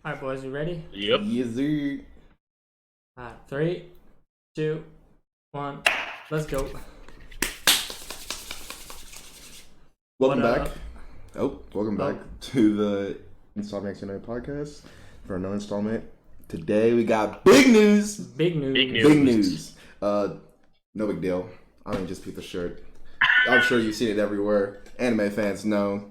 All right, boys, you ready? Yep. Yes, sir. All right, 3, 2, 1, let's go. Welcome What back. Welcome back to the Insomniacs United podcast for another installment. Today we got big news. Big news. Big news. Big news. No big deal. I mean, just pick the shirt. I'm sure you've seen it everywhere. Anime fans know.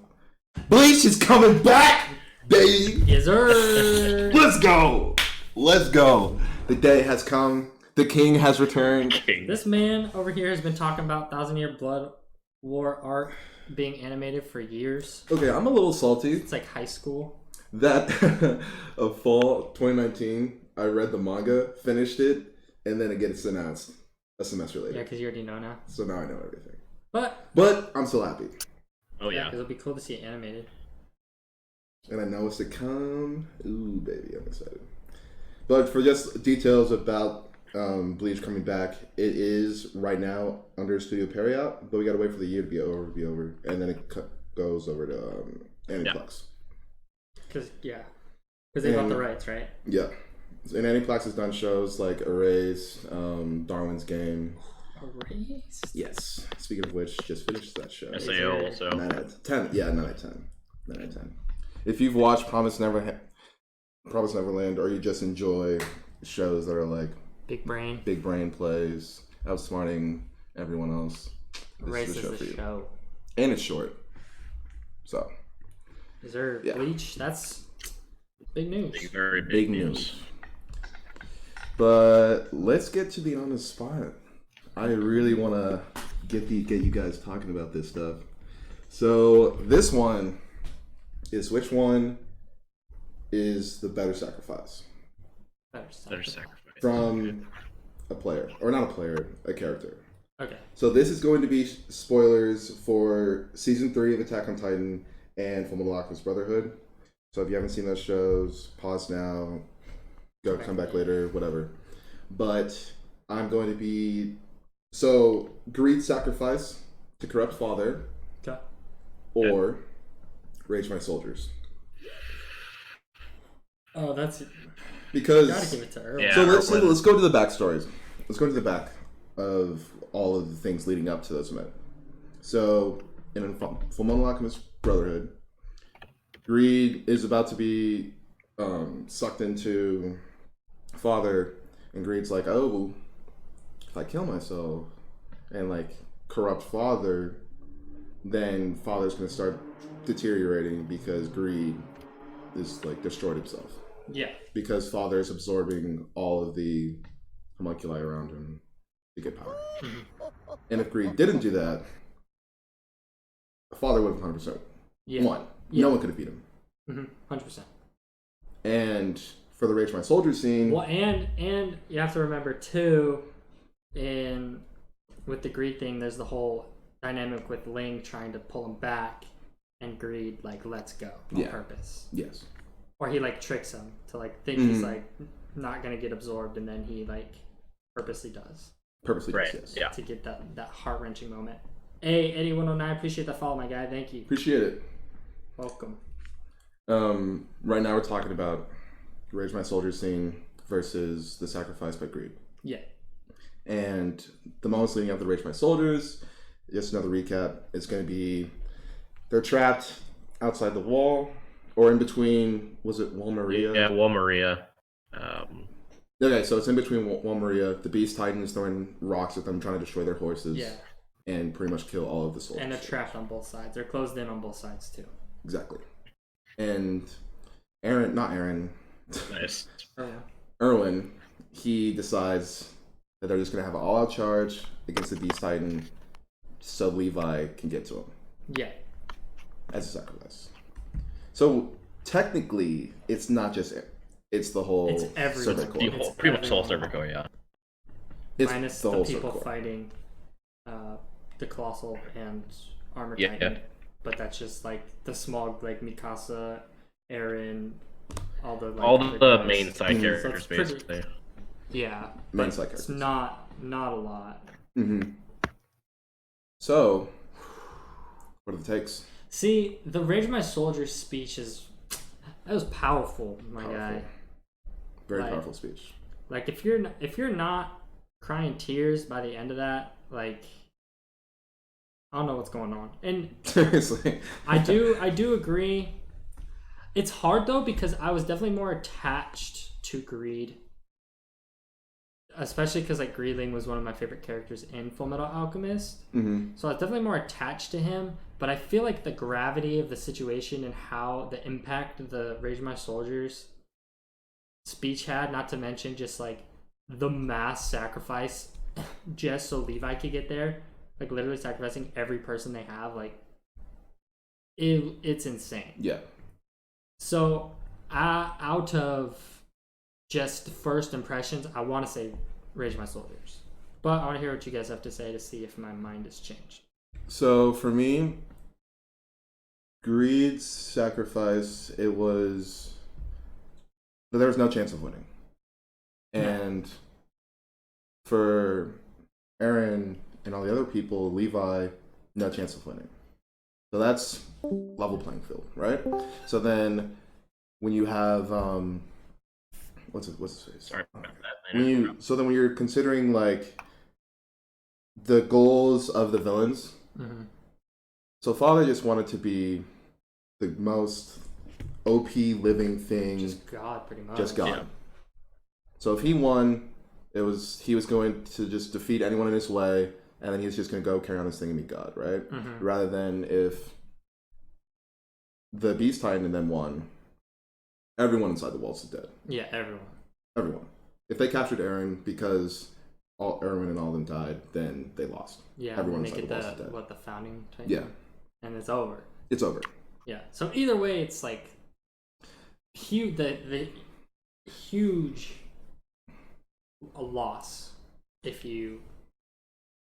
Bleach is coming back, baby. Yes, sir. Let's go. Let's go. The day has come. The king has returned. King. This man over here has been talking about 1,000-Year Blood War art being animated for years. Okay, I'm a little salty. It's like high school. That of fall 2019, I read the manga, finished it, and then it gets announced a semester later. Yeah, because you already know now. So now I know everything. But I'm still happy. Oh yeah, yeah. because it'll be cool to see it animated. And I know what's to come. Ooh, baby, I'm excited. But for just details about Bleach coming back, it is right now under Studio Periout, but we gotta wait for the year to be over, and then it goes over to Aniplex. Because they bought the rights, right? Yeah. And Aniplex has done shows like Erase, Darwin's Game. Erased? Yes. Speaking of which, just finished that show. SAO also. 9 out of 10. Yeah, 9 out of 10. 9 out of 10. If you've watched Promise Neverland, or you just enjoy shows that are like Big brain. big brain plays, outsmarting everyone else, this Erased is the show is for the you. show. And it's short. So, Is there Yeah. Bleach? That's big news. Very big news. But let's get to the on the spot. I really want to get you guys talking about this stuff. So this one is, which one is the better sacrifice Better sacrifice. from a player, or not a player, a character? Okay. So this is going to be spoilers for season 3 of Attack on Titan and Fullmetal Alchemist Brotherhood. So if you haven't seen those shows, pause now, come back later, whatever. But I'm going to be, so greed sacrifice to corrupt father, Okay. or rage my soldiers. Oh, that's Because gotta give it to Earl. Yeah. so let's go to the backstories. Let's go to the back of all of the things leading up to those men. So in Fullmetal Alchemist Brotherhood, greed is about to be sucked into father, and greed's like, oh, if I kill myself and like corrupt father, then father's gonna start deteriorating because greed is like destroyed himself. Yeah. Because father is absorbing all of the homunculi around him to get power. And if greed didn't do that, father would have 100% Yeah. won. Yeah. No one could have beat him. 100%. And for the Rage My Soldier scene, Well, and you have to remember too, with the greed thing, there's the whole dynamic with Ling trying to pull him back, and greed like lets go on purpose, yes, or he like tricks him to like think he's like not gonna get absorbed, and then he like purposely does Right. yes. Yeah. to get that heart wrenching moment. Hey, Eddie 109, appreciate the follow, my guy. Thank you. Appreciate it. Welcome. Right now we're talking about Rage My Soldier scene versus the sacrifice by greed. Yeah. And the moments leading up to Rage My Soldiers, just another recap, it's going to be they're trapped outside the wall, or in between, was it Wall Maria? Yeah, Wall Maria. Okay, so it's in between Wall Maria. The Beast Titan is throwing rocks at them, trying to destroy their horses. Yeah. And pretty much kill all of the soldiers. And they're trapped on both sides. They're closed in on both sides too. Exactly. And Aaron, Nice. Erwin, he decides that they're just going to have an all-out charge against the Beast Titan so Levi can get to him. Yeah. As a sacrifice. So technically, it's not just it's the whole It's everyone. Serpent The Corps. whole, pretty much whole everyone. Serpent Corps, yeah. It's Minus the the whole people Serpent Corps. fighting the Colossal and Armor Yeah, Titan. yeah. But that's just like the small, like Mikasa, Eren, all the like, All other the guys. main side So characters, it's pretty- basically. Yeah, Main but side it's characters. not a lot. So, what are the takes? See, the Rage My Soldier speech is That was powerful, my Powerful. guy. Very Like- powerful speech. Like if you're not crying tears by the end of that, like I don't know what's going on. And Seriously. I do agree. It's hard though because I was definitely more attached to Greed, especially because like Greedling was one of my favorite characters in Full Metal Alchemist. Mm-hmm. So I was definitely more attached to him. But I feel like the gravity of the situation and how the impact the Rage My Soldiers speech had, not to mention just like the mass sacrifice just so Levi could get there, like literally sacrificing every person they have, like it's insane. Yeah. So out of just first impressions, I want to say Rage My Soldiers, but I want to hear what you guys have to say to see if my mind has changed. So for me, Greed's sacrifice, there was no chance of winning. And for Aaron and all the other people, Levi, no chance of winning. So that's level playing field, right? So then when you have what's his face? Sorry about that. When you're considering like the goals of the villains, Mm-hmm. so Father just wanted to be the most OP living thing, Just God, pretty much. just God. Yeah. So if he won, he was going to just defeat anyone in his way, and then he was just going to go carry on his thing and be God, right? Mm-hmm. Rather than if the Beast Titan and then won, everyone inside the walls is dead. Yeah, everyone. Everyone. If they captured Aaron because Erwin and all of them died, then they lost. Yeah, Everyone make inside it the walls is dead. the founding type. Yeah, And it's over. it's over. Yeah. So either way, it's like huge. The huge a loss if you.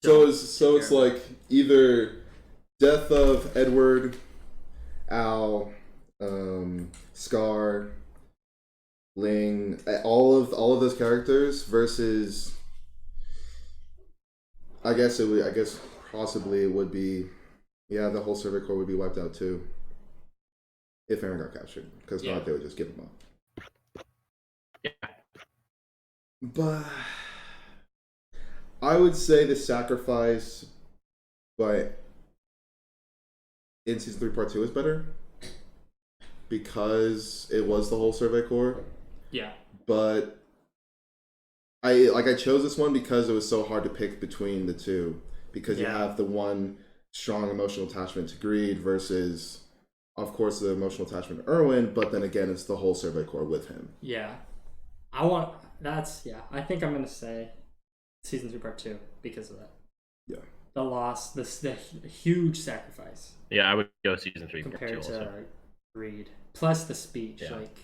It's like either death of Edward, Al, Scar, Ling, all of those characters versus. I guess possibly it would be, yeah, the whole Survey Corps would be wiped out too. If Aaron got captured, because Yeah. not they would just give him up. Yeah. But I would say the sacrifice, but in season 3 part 2 is better because it was the whole Survey Corps. Yeah. But I chose this one because it was so hard to pick between the two, because you Yeah. have the one strong emotional attachment to Greed versus, of course, the emotional attachment to Erwin, but then again it's the whole Survey Corps with him. Yeah. I think I'm gonna say season 3 part 2 because of that. Yeah. The loss, the huge sacrifice Yeah, I would go season 3 part 2 compared also. to Greed, plus the speech, Yeah. like,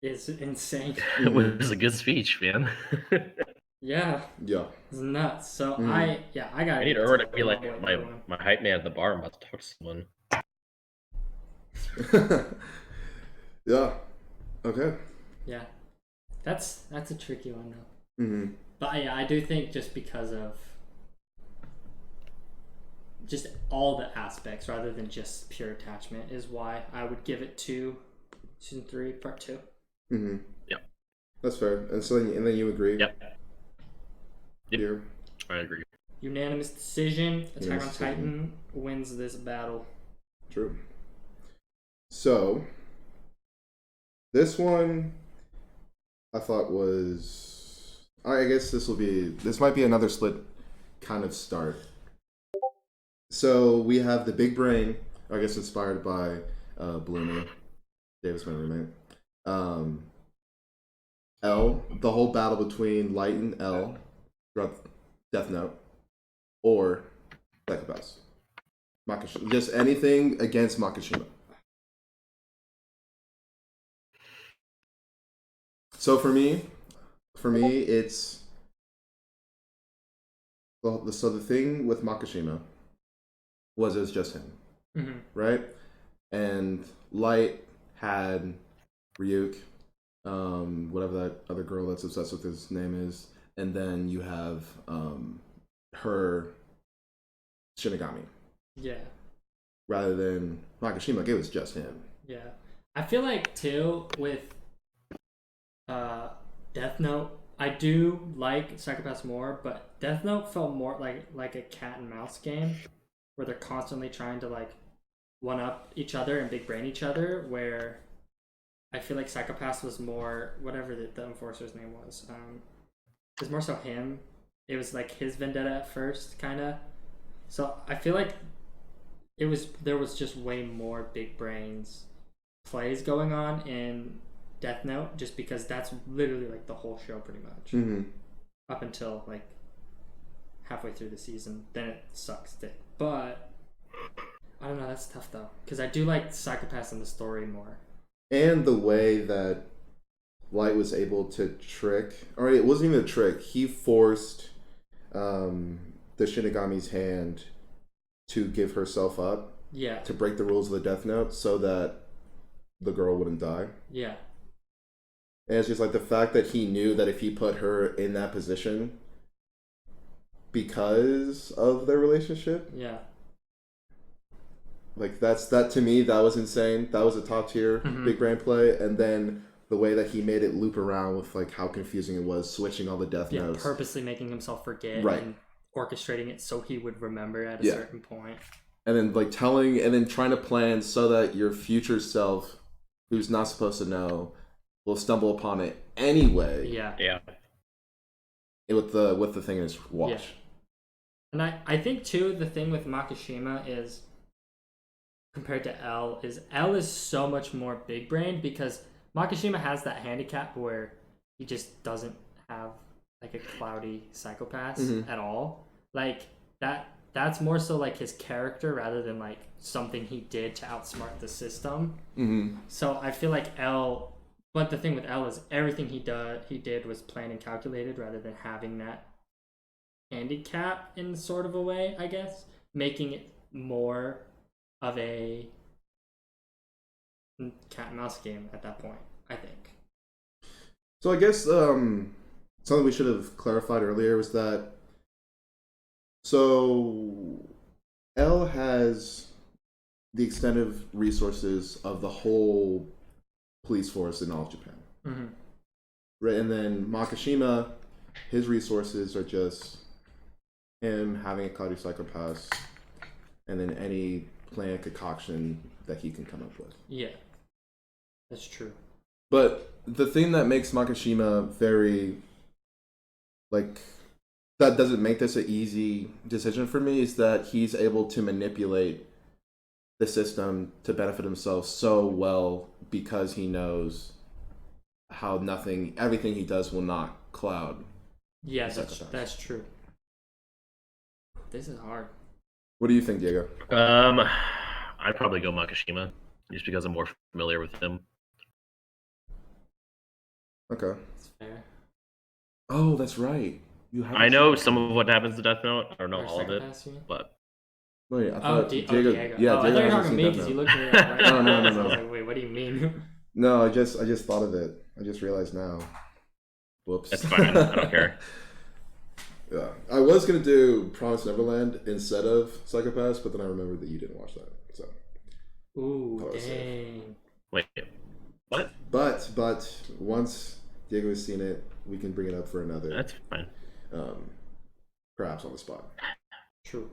is insane. It was a good speech, man. Yeah, Yeah. it's nuts. So Mhm. I got. I need Erwin to be like my hype man at the bar. I'm about to talk to someone. Yeah. Okay. Yeah, that's a tricky one though. Mm-hmm. But yeah, I do think just because of just all the aspects rather than just pure attachment is why I would give it to season 3 part 2. Mm-hmm. Yep. That's fair. And so then you agree. Yep. Yep. Here. I agree. Unanimous decision. Attack on Unanimous decision. Titan wins this battle. True. So this one I thought was, I guess this might be another split kind of start. So we have the big brain, I guess inspired by Bloomy, Davis, my roommate. L, the whole battle between Light and L throughout Death Note, or Psychopaths. Makishima. Just anything against Makishima. So for me, it's so the thing with Makishima was it was just him, Mm-hmm. right? And Light had Ryuk, whatever that other girl that's obsessed with his name is, and then you have her Shinigami, Yeah, rather than Makishima. Like, it was just him. yeah. I feel like too with Death Note, I do like Psychopaths more, but Death Note felt more like a cat and mouse game where they're constantly trying to like one up each other and big brain each other, where I feel like Psychopaths was more whatever the enforcer's name was. It was more so him. It was like his vendetta at first, kind of. So I feel like there was just way more big brains plays going on in Death Note, just because that's literally like the whole show pretty much. Mm-hmm. Up until like halfway through the season, then it sucks dick. But I don't know, that's tough though, because I do like Psychopaths in the story more. And the way that Light was able to trick, or it wasn't even a trick, he forced the Shinigami's hand to give herself up. Yeah. To break the rules of the Death Note so that the girl wouldn't die. Yeah. And it's just like the fact that he knew that if he put her in that position because of their relationship. Yeah. Like that to me, that was insane. That was a top tier big brain play. And then the way that he made it loop around with like how confusing it was, switching all the Death Notes. Purposely making himself forget and orchestrating it so he would remember at a certain point. And then like telling and then trying to plan so that your future self, who's not supposed to know, will stumble upon it anyway. Yeah. Yeah. With the thing is watch. Yeah. And I think too the thing with Makishima is compared to L is so much more big brain, because Makishima has that handicap where he just doesn't have like a cloudy psychopath at all. Like that's more so like his character rather than like something he did to outsmart the system. So I feel like L, but the thing with L is everything he did was planned and calculated rather than having that handicap in sort of a way, I guess, making it more of a cat and mouse game at that point, I think. So I guess something we should have clarified earlier was that so L has the extensive resources of the whole police force in all of Japan. Right, and then Makishima, his resources are just him having a cloudy psychopath and then any plan concoction that he can come up with. Yeah, that's true. But the thing that makes Makishima very, like, that doesn't make this an easy decision for me is that he's able to manipulate the system to benefit himself so well because he knows how everything he does will not cloud. Yeah, that's true. This is hard. What do you think, Diego? I'd probably go Makishima, just because I'm more familiar with him. Okay. That's fair. Oh, that's right. I know some of what happens to Death Note. I don't know all of it, but... Wait, I thought Diego. Yeah, I Diego thought you were talking hasn't to me seen because Death you Note. looked at it right now. No. I was like, wait, what do you mean? No, I just thought of it. I just realized now. Whoops. That's fine. I don't care. Yeah, I was gonna do Promise Neverland instead of Psychopaths, but then I remembered that you didn't watch that. So. Ooh, dang. Wait, what? But once Diego has seen it, we can bring it up for another. That's fine. Perhaps on the spot. True.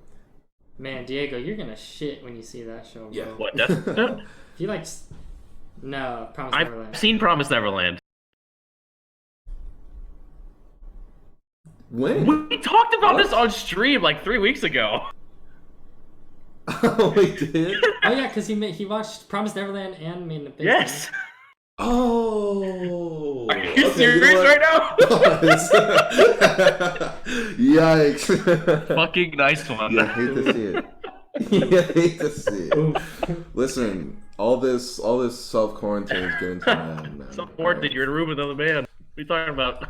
Man, Diego, you're gonna shit when you see that show, bro. Yeah. What? Death Note? If you like, no, Promise I've Neverland. seen Promise Neverland. When? We talked about this on stream like 3 weeks ago. Oh, we did? Oh yeah, because he watched Promise Neverland and made a big Yes. thing. Oh. Are you serious right now? Yikes. Fucking nice one. Yeah, I hate to see it. Yeah, I hate to see it. Listen, all this self-quarantine is getting to my end, man. Self-quarantine, you're in a room with another man. What are you talking about?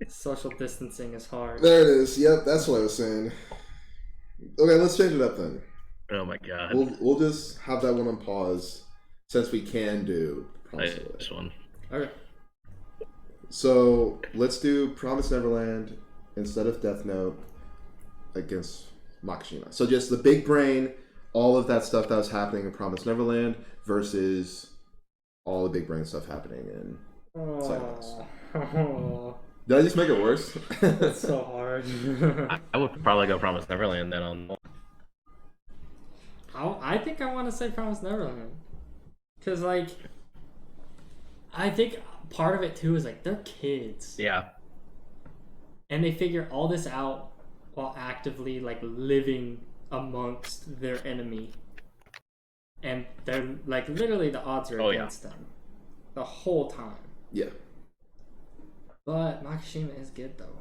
Social distancing is hard. There it is. Yep, that's what I was saying. Okay, let's change it up then. Oh my god. We'll just have that one on pause since we can do Promise Neverland. This one. Okay. So let's do Promise Neverland instead of Death Note against Makishima. So just the big brain all of that stuff that was happening in Promised Neverland versus all the big brain stuff happening in Psychopaths. Oh, Did I just make it worse? that's so hard. I would probably go Promise Neverland then on. I think I want to say Promised Neverland. Because, like, I think part of it, too, is, like, they're kids. Yeah. And they figure all this out while actively, like, living amongst their enemy. And they're, like, literally the odds are against them. The whole time. Yeah. But Makishima is good, though.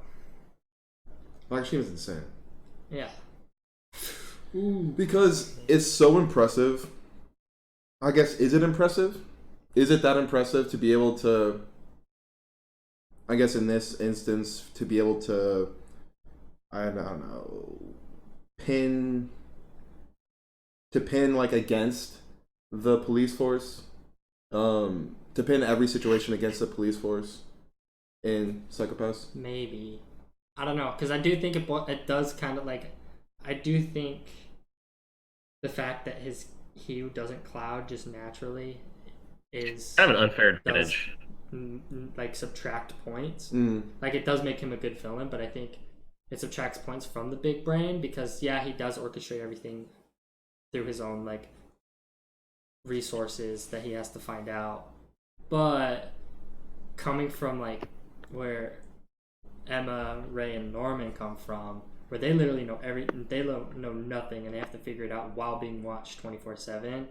Makishima's insane. Yeah. Ooh. Because it's so impressive. I guess, is it impressive? Is it that impressive to be able to, I guess in this instance, to be able to, I don't know, pin like against the police force? To pin every situation against the police force in Psychopaths? Maybe. I don't know, because I do think it does kind of like, I do think the fact that his hue doesn't cloud just naturally is Kind of an unfair advantage. Like subtract points. Mm. Like it does make him a good villain, but I think it subtracts points from the big brain because yeah, he does orchestrate everything through his own like resources that he has to find out. But coming from like where Emma, Ray, and Norman come from, where they literally know everything, they know nothing, and they have to figure it out while being watched 24/7.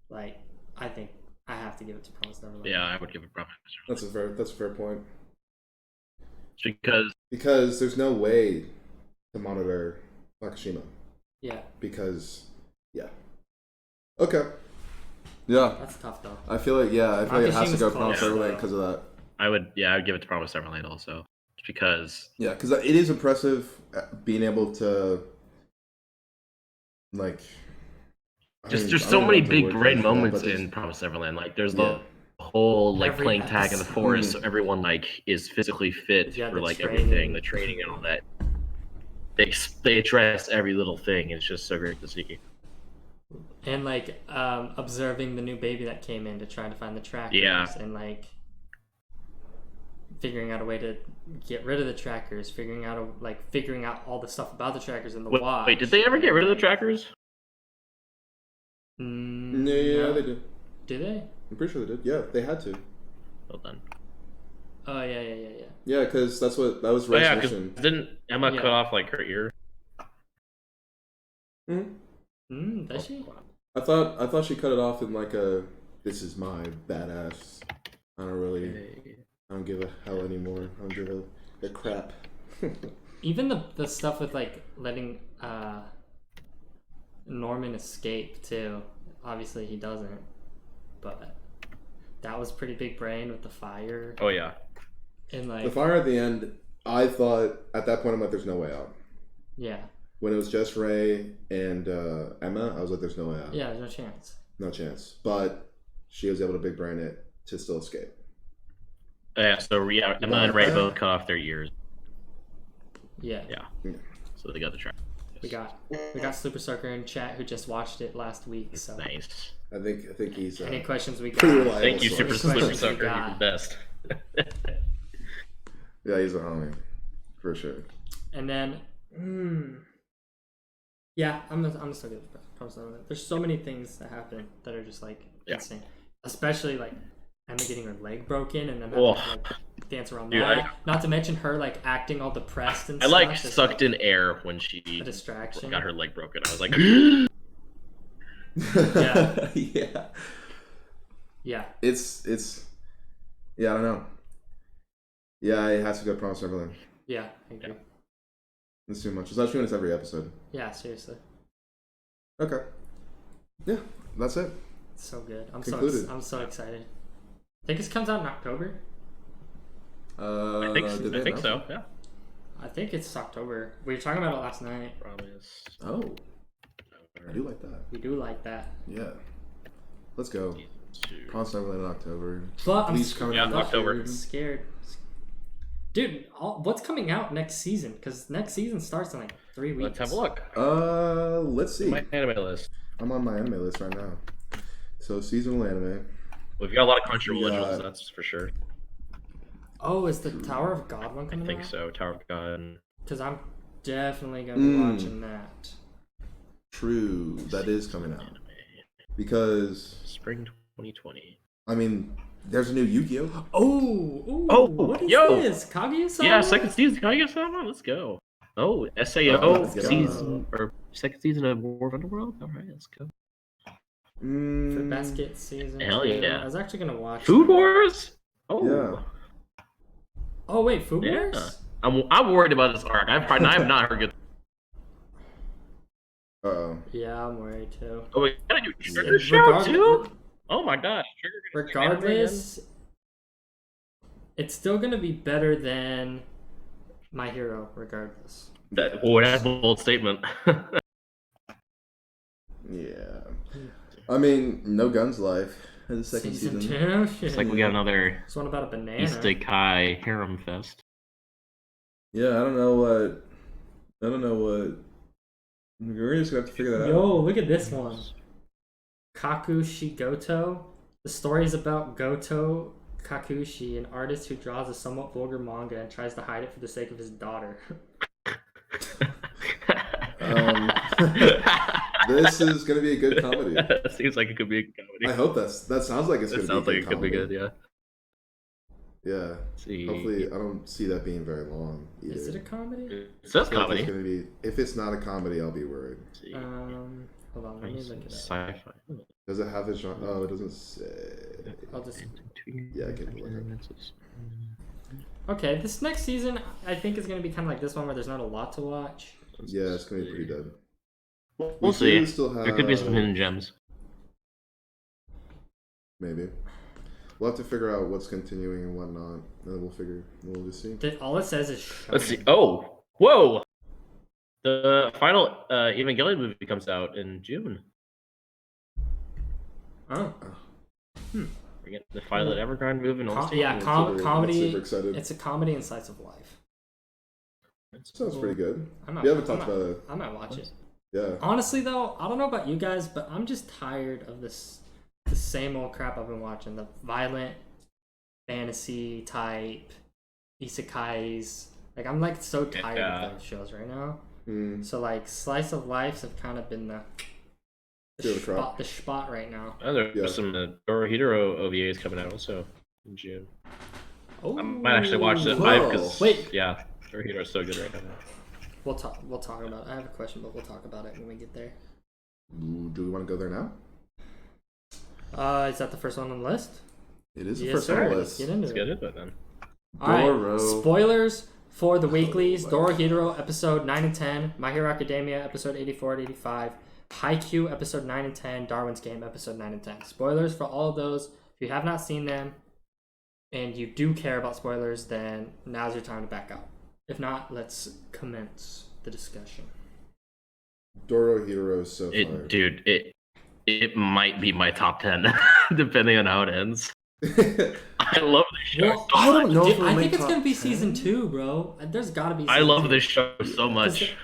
Like, I think I have to give it to Promised Neverland. Yeah, I would give it Promise Neverland. That's a fair point. Because there's no way to monitor Makishima. Yeah. Because okay. Yeah. That's tough though. I feel like it has to go Makishima's Promised close, Neverland though. because of that. I would give it to Promise Neverland also. Just because Because it is impressive being able to like. there's so many big brain moments in Promise Neverland. Like there's the whole like Every playing tag in the episode. forest, so everyone like is physically fit Yeah, for the like training. everything, the training and all that. They address every little thing. It's just so great to see. And like observing the new baby that came in to try to find the trackers. Yeah. And like figuring out a way to get rid of the trackers, figuring out all the stuff about the trackers in the watch. Wait, did they ever get rid of the trackers? Yeah, No. they did. Did they? I'm pretty sure they did. Yeah, they had to. Well done. Oh yeah. Yeah, because that was Oh yeah, Ray's mission. because didn't Emma Yeah. cut off like her ear? Does she? I thought she cut it off in like a "this is my badass." I don't give a hell anymore. I don't give a crap. Even the stuff with like letting Norman escape too. Obviously he doesn't, but that was pretty big brain with the fire Oh yeah. and like The fire at the end, I thought at that point I'm like, "There's no way out." yeah, When it was just Ray and Emma, I was like, "There's no way out." there's no chance. No chance. But she was able to big brain it to still escape. Yeah, so Emma and Ray both cut off their ears. Yeah. So they got the track. We got Super Sucker in chat who just watched it last week. So Nice. I think he's any questions we got? pretty reliable Thank you, source. Super Questions we Sucker. You're got. the best. Yeah, he's a homie for sure. And then, yeah, I'm still good with Promised Neverland. There's so many things that happen that are just like insane, especially like Emma getting her leg broken and then having to like dance around Dude, that. Not to mention her like acting all depressed and I stuff. like It's, sucked in air when she a distraction. got her leg broken. I was like, Yeah. Yeah, It's yeah, I don't know. Yeah, it has to go Promised Neverland. yeah, I agree. It's too much. Especially when it's every episode. Yeah, seriously, Okay. Yeah, that's it. it's so good. I'm Concluded. so excited. I think this comes out in October. I think announce so. it? Yeah. I think it's October. We were talking about it last night. Promise. Oh, I do like that. We do like that. Yeah. Let's go. Promised Neverland in October. But Please come Yeah, out next October. year. I'm scared. Dude, what's coming out next season? Because next season starts in like 3 weeks. Let's have a look. Let's see. My anime list. I'm on my anime list right now. So seasonal anime. We've got a lot of Crunchyroll originals, that's for sure. Oh, is the Tower of God one I coming out? think so. Tower of God. Because I'm definitely going to be watching that. True. That is coming out. Because... Spring 2020. I mean, there's a new Yu-Gi-Oh! Oh, what is this? Kaguya-sama? Yeah, second season. Kaguya-sama, let's go. Oh, SAO season, or second season of War of Underworld? Alright, let's go. For Basket season. Hell yeah. I was actually going to watch Food Wars? Oh. Yeah. Oh, wait, Food Yeah. Wars? I'm worried about this arc. I have not heard good. Uh-oh. Yeah, I'm worried too. Oh, we gotta do Trigger Show too? Oh my god. Regardless, it's still going to be better than My Hero, regardless. That's a bold statement. Yeah. I mean, No Guns Life in the second season. 2? It's like we got another This one about a banana. Isekai harem fest. Yeah, I don't know what... We're just gonna have to figure that out. Yo, look at this one. Kakushi Goto. The story is about Goto Kakushi, an artist who draws a somewhat vulgar manga and tries to hide it for the sake of his daughter. This is gonna be a good comedy. Seems like it could be a comedy. I hope that sounds like it's gonna be a good could be comedy. good, yeah. Yeah. See. Hopefully, I don't see that being very long either. Is it a comedy? It says I feel like comedy. it's gonna be, if it's not a comedy, I'll be worried. Hold on, let me look it up. Sci-fi. Does it have the genre? Oh, it doesn't say. I'll just... Yeah, I can look Okay, this next season, I think is going to be kind of like this one where there's not a lot to watch. Yeah, it's gonna be pretty dead. We'll see. Still have... There could be some hidden gems. Maybe. We'll have to figure out what's continuing and whatnot, and then we'll just see. All it says is shonen. Let's see. Oh, whoa! The final Evangelion movie comes out in June. Oh. We're getting the Violet Evergarden movie. Comedy. Super excited. It's a comedy and slice of life. Sounds pretty good. I About it. I might watch it. Yeah. Honestly, though, I don't know about you guys, but I'm just tired of the same old crap I've been watching. The violent fantasy type isekais. Like, I'm like so tired of those shows right now. So like slice of lives have kind of been the spot right now. There's some Dorohedoro OVAs coming out also in June. Oh, I might actually watch it because yeah, Dorohedoro is so good right now. We'll talk about it. I have a question, but we'll talk about it when we get there. Do we want to go there now? Is that the first one on the list? It is the first one on the list. Let's get into it then. Alright, spoilers for the weeklies. Dorohedoro episode 9 and 10, My Hero Academia episode 84 and 85, Haikyuu episode 9 and 10, Darwin's Game episode 9 and 10. Spoilers for all of those. If you have not seen them and you do care about spoilers, then now's your time to back out. If not, let's commence the discussion. Dorohedoro is so fire. Dude, it might be my top 10 depending on how it ends. I love this show. Well, I don't know. I think it's gonna be season 2, bro. There's gotta be. I love this show so much.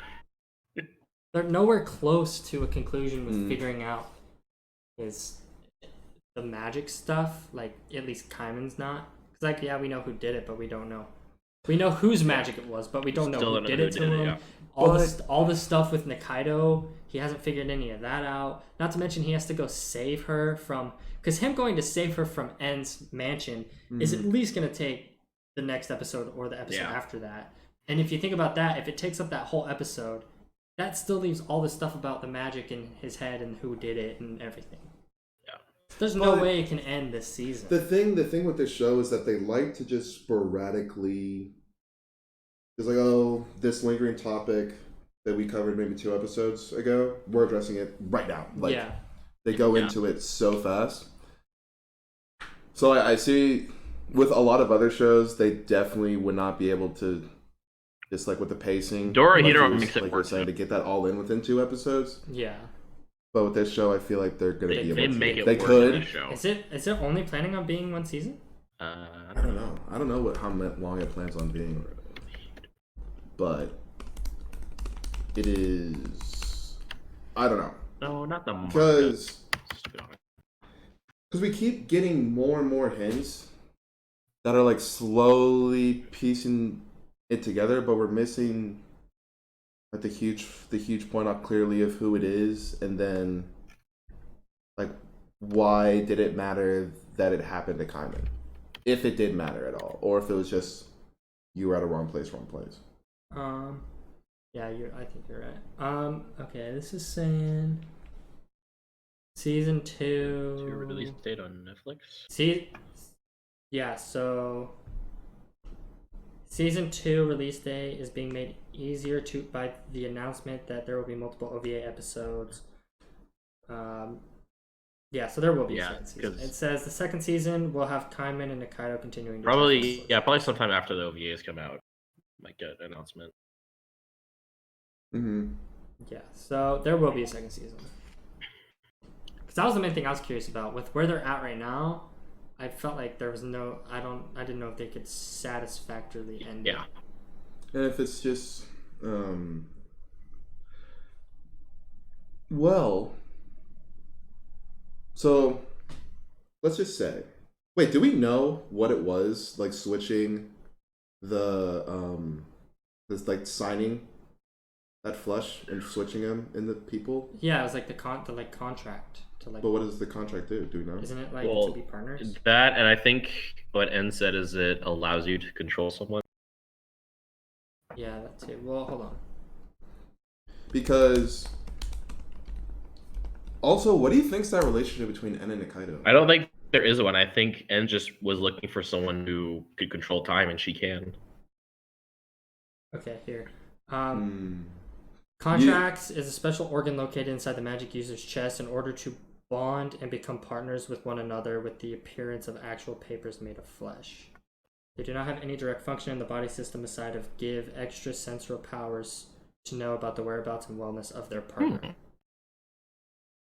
They're nowhere close to a conclusion with figuring out is the magic stuff. Like at least Kaiman's not. Cause like yeah, we know who did it, but we don't know. We know whose magic it was, but we don't know who did it to him. Yeah. All the stuff with Nikaido, he hasn't figured any of that out. Not to mention he has to go save her from. Because him going to save her from En's mansion is at least going to take the next episode or the episode after that. And if you think about that, if it takes up that whole episode, that still leaves all the stuff about the magic in his head and who did it and everything. Yeah. There's no way it can end this season. The thing with this show is that they like to just sporadically... It's like, oh, this lingering topic that we covered maybe 2 episodes ago, we're addressing it right now. Like, they go into it so fast. So I see with a lot of other shows, they definitely would not be able to, just like with the pacing. Dorohedoro makes it work. To get that all in within 2 episodes. Yeah. But with this show, I feel like they're going to be able to. They make it they work could. in this show. Is it only planning on being 1 season? I don't know. I don't know how long it plans on being, but it is. I don't know. No, not the manga. Because we keep getting more and more hints that are like slowly piecing it together, but we're missing like the huge point out clearly of who it is, and then like why did it matter that it happened to Kaiman, if it did matter at all, or if it was just you were at a wrong place. Yeah, I think you're right. Okay, this is saying season 2. To release date on Netflix. So season 2 release date is being made easier by the announcement that there will be multiple OVA episodes. So there will be a second season. It says the second season will have Kaiman and Nikaido continuing. Probably sometime after the OVAs come out, might get an announcement. Mm-hmm. Yeah, so there will be a second season. Because that was the main thing I was curious about. With where they're at right now, I felt like there was I didn't know if they could satisfactorily end it. Yeah. And if it's just, so let's just say, wait, do we know what it was like switching the this like signing that flush and switching them in the people? Yeah, it was like the contract to like. But what does the contract do? Do we know? Isn't it like to be partners? That, and I think what N said is it allows you to control someone. Yeah, that too. Well, hold on. Because also, what do you think's that relationship between N and Nikaido? I don't think there is one. I think N just was looking for someone who could control time, and she can. Okay, here. Contracts is a special organ located inside the magic user's chest in order to bond and become partners with one another with the appearance of actual papers made of flesh. They do not have any direct function in the body system aside of give extra sensory powers to know about the whereabouts and wellness of their partner.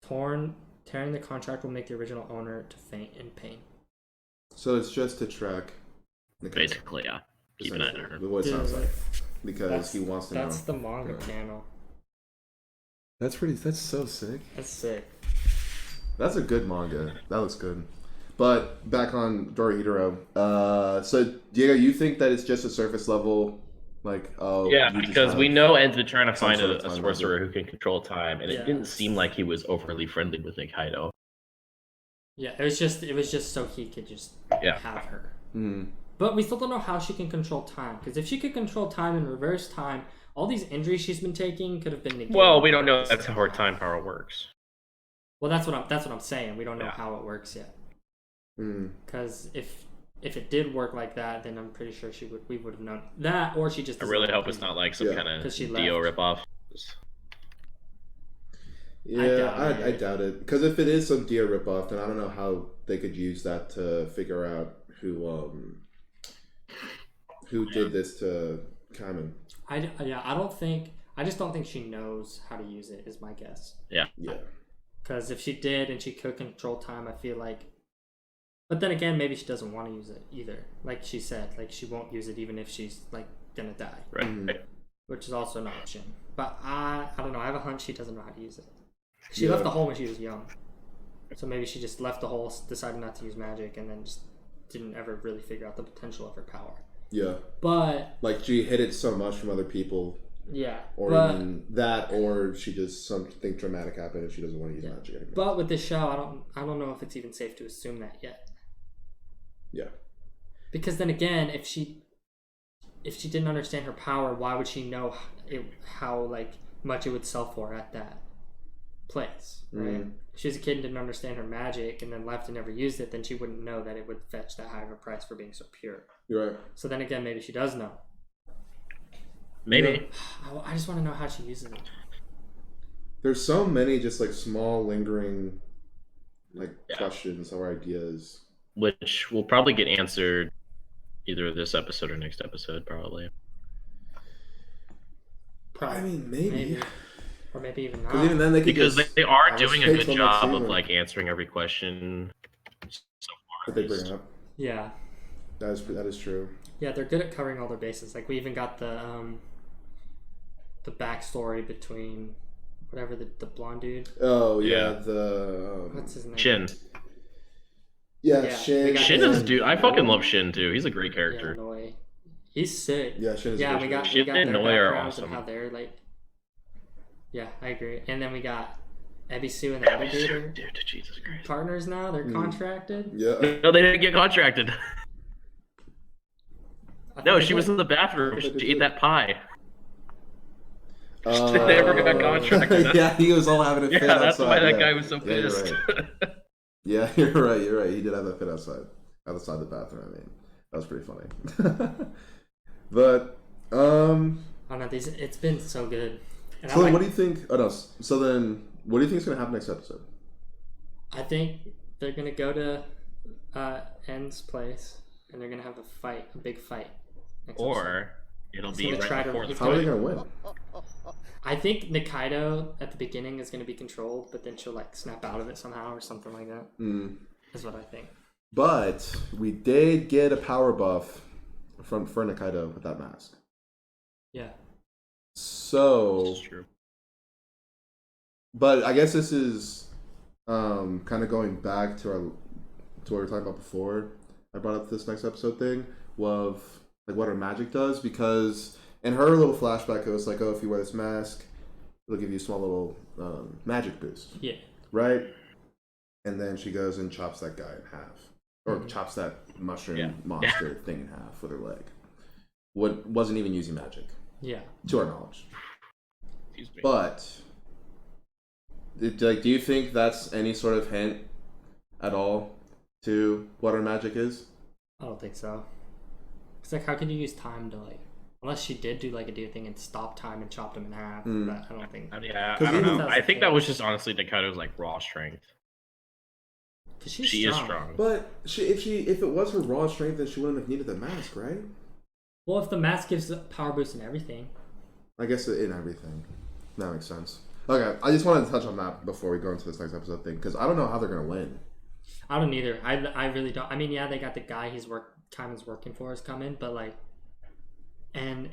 Tearing the contract will make the original owner to faint in pain. So it's just to track Nikaido. Basically, yeah. Keep an eye on her. What it sounds like. Because he wants to know. That's the manga panel. That's so sick. That's sick. That's a good manga. That looks good. But back on Dorohedoro. So Diego, you think that it's just a surface level, like yeah, because we know En's been trying to find a sorcerer who can control time, and it didn't seem like he was overly friendly with Nikaido. Yeah, it was just so he could just have her. Mm-hmm. But we still don't know how she can control time, because if she could control time and reverse time, all these injuries she's been taking could have been negated. Well, we don't know that's how her time power works. Well, that's what I'm saying. We don't know how it works yet. Because if it did work like that, then I'm pretty sure we would have known that, or she just. I really hope it's not like some kind of Dio ripoff. Yeah, I doubt it. Because if it is some Dio ripoff, then I don't know how they could use that to figure out who did this to Kaiman. I just don't think she knows how to use it, is my guess. Yeah. Because if she did and she could control time, I feel like. But then again, maybe she doesn't want to use it either. Like she said, like she won't use it even if she's like gonna die. Right. Which is also an option. But I don't know. I have a hunch she doesn't know how to use it. She left the hole when she was young. So maybe she just left the hole, decided not to use magic, and then just didn't ever really figure out the potential of her power. Yeah. But like she hid it so much from other people. Yeah. Or even that, or she just something dramatic happened and she doesn't want to use magic anymore. But with this show, I don't know if it's even safe to assume that yet. Yeah. Because then again, if she didn't understand her power, why would she know how like much it would sell for at that place, right? If she was a kid and didn't understand her magic and then left and never used it, then she wouldn't know that it would fetch that high of a price for being so pure. You're right. So then again, maybe she does know. Maybe. I just want to know how she uses it. There's so many just like small lingering questions or ideas. Which will probably get answered either this episode or next episode, probably. I mean, maybe. Or maybe even not. Even then because they are doing a good job of like answering every question so far. That they bring up. Yeah. That is true. Yeah, they're good at covering all their bases. Like we even got the backstory between whatever the blonde dude. Oh Yeah. the What's his name? Shin. Yeah, Shin. we got Shin is dude. I fucking love Shin too. He's a great Yeah, character. Noi. He's sick. Yeah, Shin is a Yeah, good we got show. we got Shin their and Noi are backgrounds awesome. and how they're like. Yeah, I agree. And then we got Ebisu and the other dude are Dude, Jesus Christ. partners now. They're contracted. Yeah. No, they didn't get contracted. I No, thought she they was did. in the bathroom. She ate that pie. They never got contracted. Yeah, he was all having a fit Yeah, that's outside. why that yeah. guy was so Yeah, you're pissed. right. Yeah, you're right. He did have that fit outside the bathroom. I mean, that was pretty funny. But Oh no, it's been so good. And so then what do you think? Oh no. So then, what do you think is going to happen next episode? I think they're gonna go to N's place and they're gonna have a big fight. Next episode. Or it'll He's be gonna try right to- before the he's How are they fight. going to win? I think Nikaido at the beginning is gonna be controlled, but then she'll like snap out of it somehow or something like that. Is what I think. But we did get a power buff for Nikaido with that mask. Yeah. So, It's true. but I guess this is kind of going back to what we were talking about before. I brought up this next episode thing of like what her magic does, because in her little flashback it was like, oh, if you wear this mask, it'll give you a small little magic boost, Yeah. right? And then she goes and chops that guy in half, or chops that mushroom Yeah. monster thing in half with her leg. What wasn't even using magic, Yeah. to our knowledge. Excuse me. But do you think that's any sort of hint at all to what her magic is? I don't think so. It's like, how can you use time to like, unless she did do like a dude thing and stop time and chopped him in half. But I don't think. Yeah, 'Cause I don't even- know. I think that was just honestly Nikaido's like raw strength. Cause she's She is strong. But if it was her raw strength, then she wouldn't have needed the mask, right? Well, if the mask gives the power boost and everything. I guess in everything. That makes sense. Okay, I just wanted to touch on that before we go into this next episode thing, because I don't know how they're gonna win. I don't either. I really don't. I mean, yeah, they got the guy Kaiman's working for is coming, but like, and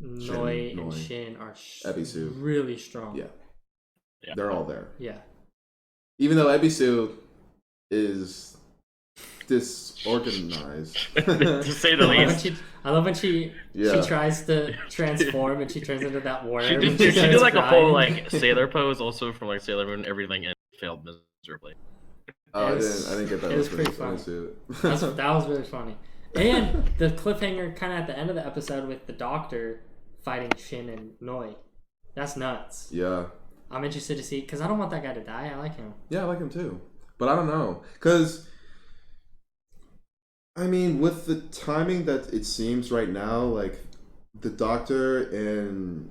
Noi and Noi. Shin are Ebisu. really strong. Yeah, Yeah. they're all there. Yeah. Even though Ebisu is disorganized. To say the least. I love when she Yeah. tries to transform and she turns into that worm. She and did starts like a crying. full like sailor pose also from like Sailor Moon. Everything and failed miserably. Oh, I It was- didn't get that. it was pretty reference funny. to it. That was really funny. And the cliffhanger kind of at the end of the episode with the doctor fighting Shin and Noi. That's nuts. Yeah. I'm interested to see, because I don't want that guy to die. I like him. Yeah, I like him too. But I don't know. Because, I mean, with the timing that it seems right now, like, the Doctor and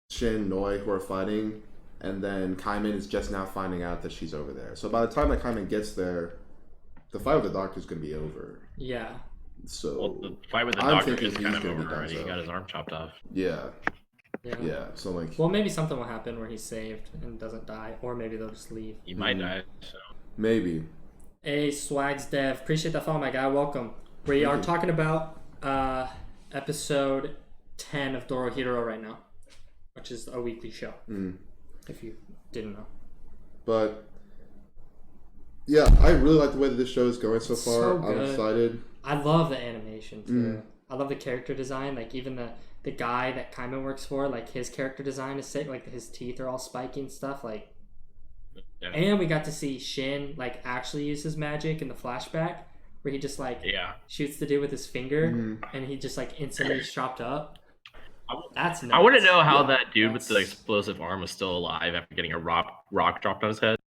Shin Noi who are fighting, and then Kaiman is just now finding out that she's over there. So by the time that Kaiman gets there, the fight with the Doctor is going to be over. Yeah. So, Well, the fight with the I'm doctor thinking is he's kind of gonna be over already. done, He so. got his arm chopped off. yeah. Yeah. Yeah. So, like, Well, maybe something will happen where he's saved and doesn't die, or maybe they'll just leave. He might die. So maybe. Hey, Swags Dev, appreciate that follow, my guy. Welcome. We are you. talking about episode 10 of Dorohedoro right now, which is a weekly show. If you didn't know. But, yeah, I really like the way that this show is going so far. so I'm good. excited. I love the animation too. I love the character design. Like even the guy that Kaiman works for, like his character design is sick. Like his teeth are all spiky and stuff. Like, yeah. and we got to see Shin like actually use his magic in the flashback where he just like yeah. shoots the dude with his finger and he just like instantly is chopped up. That's nuts. I want to know how Yeah, that dude with the explosive arm is still alive after getting a rock dropped on his head.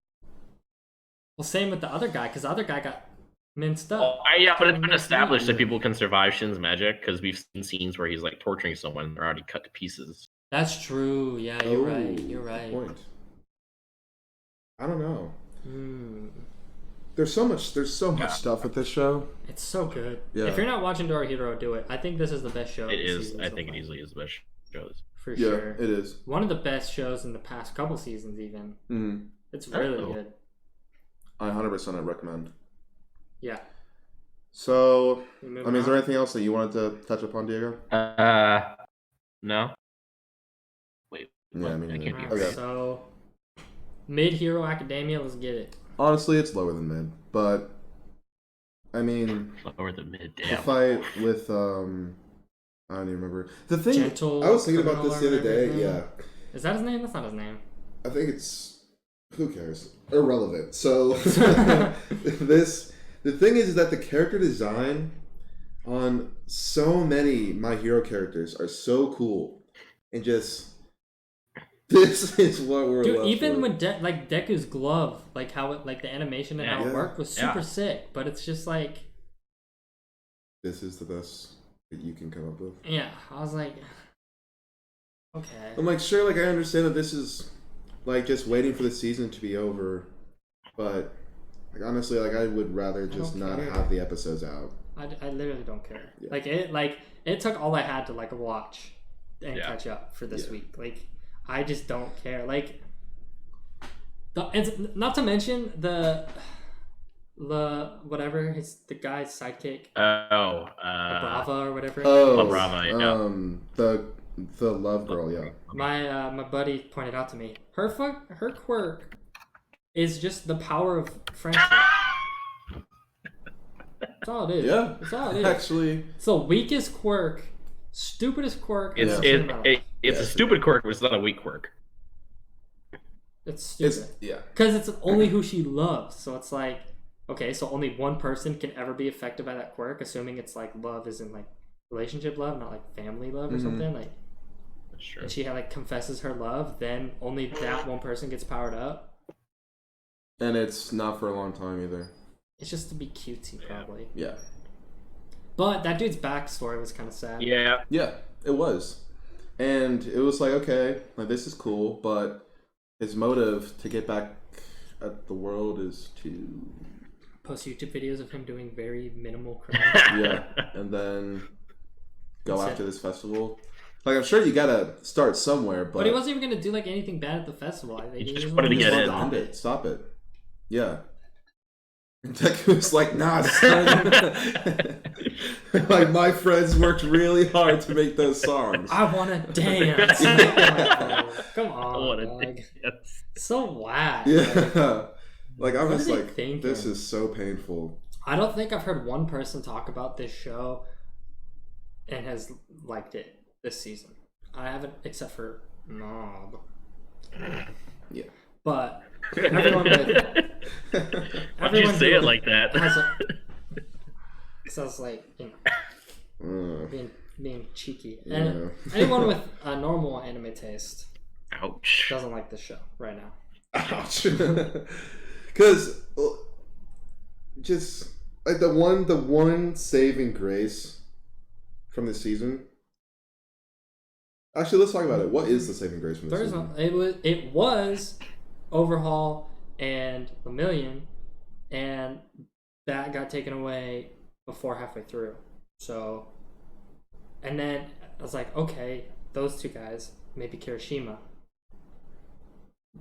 Well, same with the other guy because the other guy got minced up. Oh, yeah, but it's been established that people can survive Shin's magic because we've seen scenes where he's like torturing someone and they're already cut to pieces. That's true. Yeah, you're right. You're Good right. point. I don't know. Hmm. There's so much stuff with this show. It's so good. Yeah. If you're not watching Dorohedoro, do it. I think this is the best show. It of the is. season I so think it far. easily is the best shows. For Yeah, sure. it is. One of the best shows in the past couple seasons, even. Mm-hmm. It's really Oh. good. I 100% recommend. Yeah. So, We I moving mean, is there on? anything else that you wanted to touch upon, Diego? No. Wait. Yeah, what? I mean, That can't be Alright, okay. so Mid Hero Academia, let's get it. Honestly, it's lower than mid, but I mean, lower than mid. the Damn. fight with I don't even remember the thing. Gentle I was thinking about Criminal this the or other day. whatever his name Yeah, Is that his name? That's not his name. I think it's who cares? Irrelevant. So this the thing is that the character design on so many My Hero characters are so cool, and just this is what we're Dude, left even with. when like Deku's glove, like how it, like the animation and how Yeah. it worked was super sick. But it's just like, This is the best that you can come up with. yeah, I was like, okay. I'm like, sure, like I understand that this is like just waiting for the season to be over, but like honestly, like I would rather just don't not care. have the episodes out. I literally don't care. Yeah. Like it took all I had to like watch and Yeah. catch up for this Yeah. week. Like I just don't care. Like and not to mention the whatever the guy's sidekick, Brava or whatever. Oh, Brava, yeah. The love girl, yeah. My buddy pointed out to me her quirk is just the power of friendship. That's all it is. Yeah, That's all it is. actually, It's the weakest quirk, stupidest quirk. It's I've Yeah. seen in my life. it's a Yeah. stupid quirk, but it's not a weak quirk. It's stupid. it's yeah. Because it's only who she loves. So it's like, okay, so only one person can ever be affected by that quirk, assuming it's like love isn't like relationship love, not like family love or Mhm. something. Like, That's true. and she like confesses her love, then only that one person gets powered up. And it's not for a long time either. It's just to be cutesy, probably. Yeah, But that dude's backstory was kind of sad. Yeah. yeah, it was, and it was like okay, like this is cool, but his motive to get back at the world is to Post YouTube videos of him doing very minimal crimes. yeah, and then go That's after it. this festival. Like I'm sure you gotta start somewhere, but But he wasn't even gonna do like anything bad at the festival. I think He he just just wanted to wanted get to in. stop End it. it. Stop it. Yeah. And Deku was like, nah, son. Like, my friends worked really hard to make those songs. I wanna dance. Like, come I on, wanna dog. dance. So whack. Yeah. Like, I'm What just are they like, thinking? this is so painful. I don't think I've heard one person talk about this show and has liked it this season. I haven't, except for Mob. Yeah. But everyone with Why'd you everyone say who it like that? has a, sounds like, you know, Uh, being cheeky. Yeah. And anyone with a normal anime taste Ouch. doesn't like this show right now. ouch. Because, just, like, the one saving grace from the season. Actually, let's talk about it. What is the saving grace from the There's season? it was Overhaul and Lemillion, and that got taken away before halfway through. So, and then I was like, okay, those two guys, maybe Kirishima.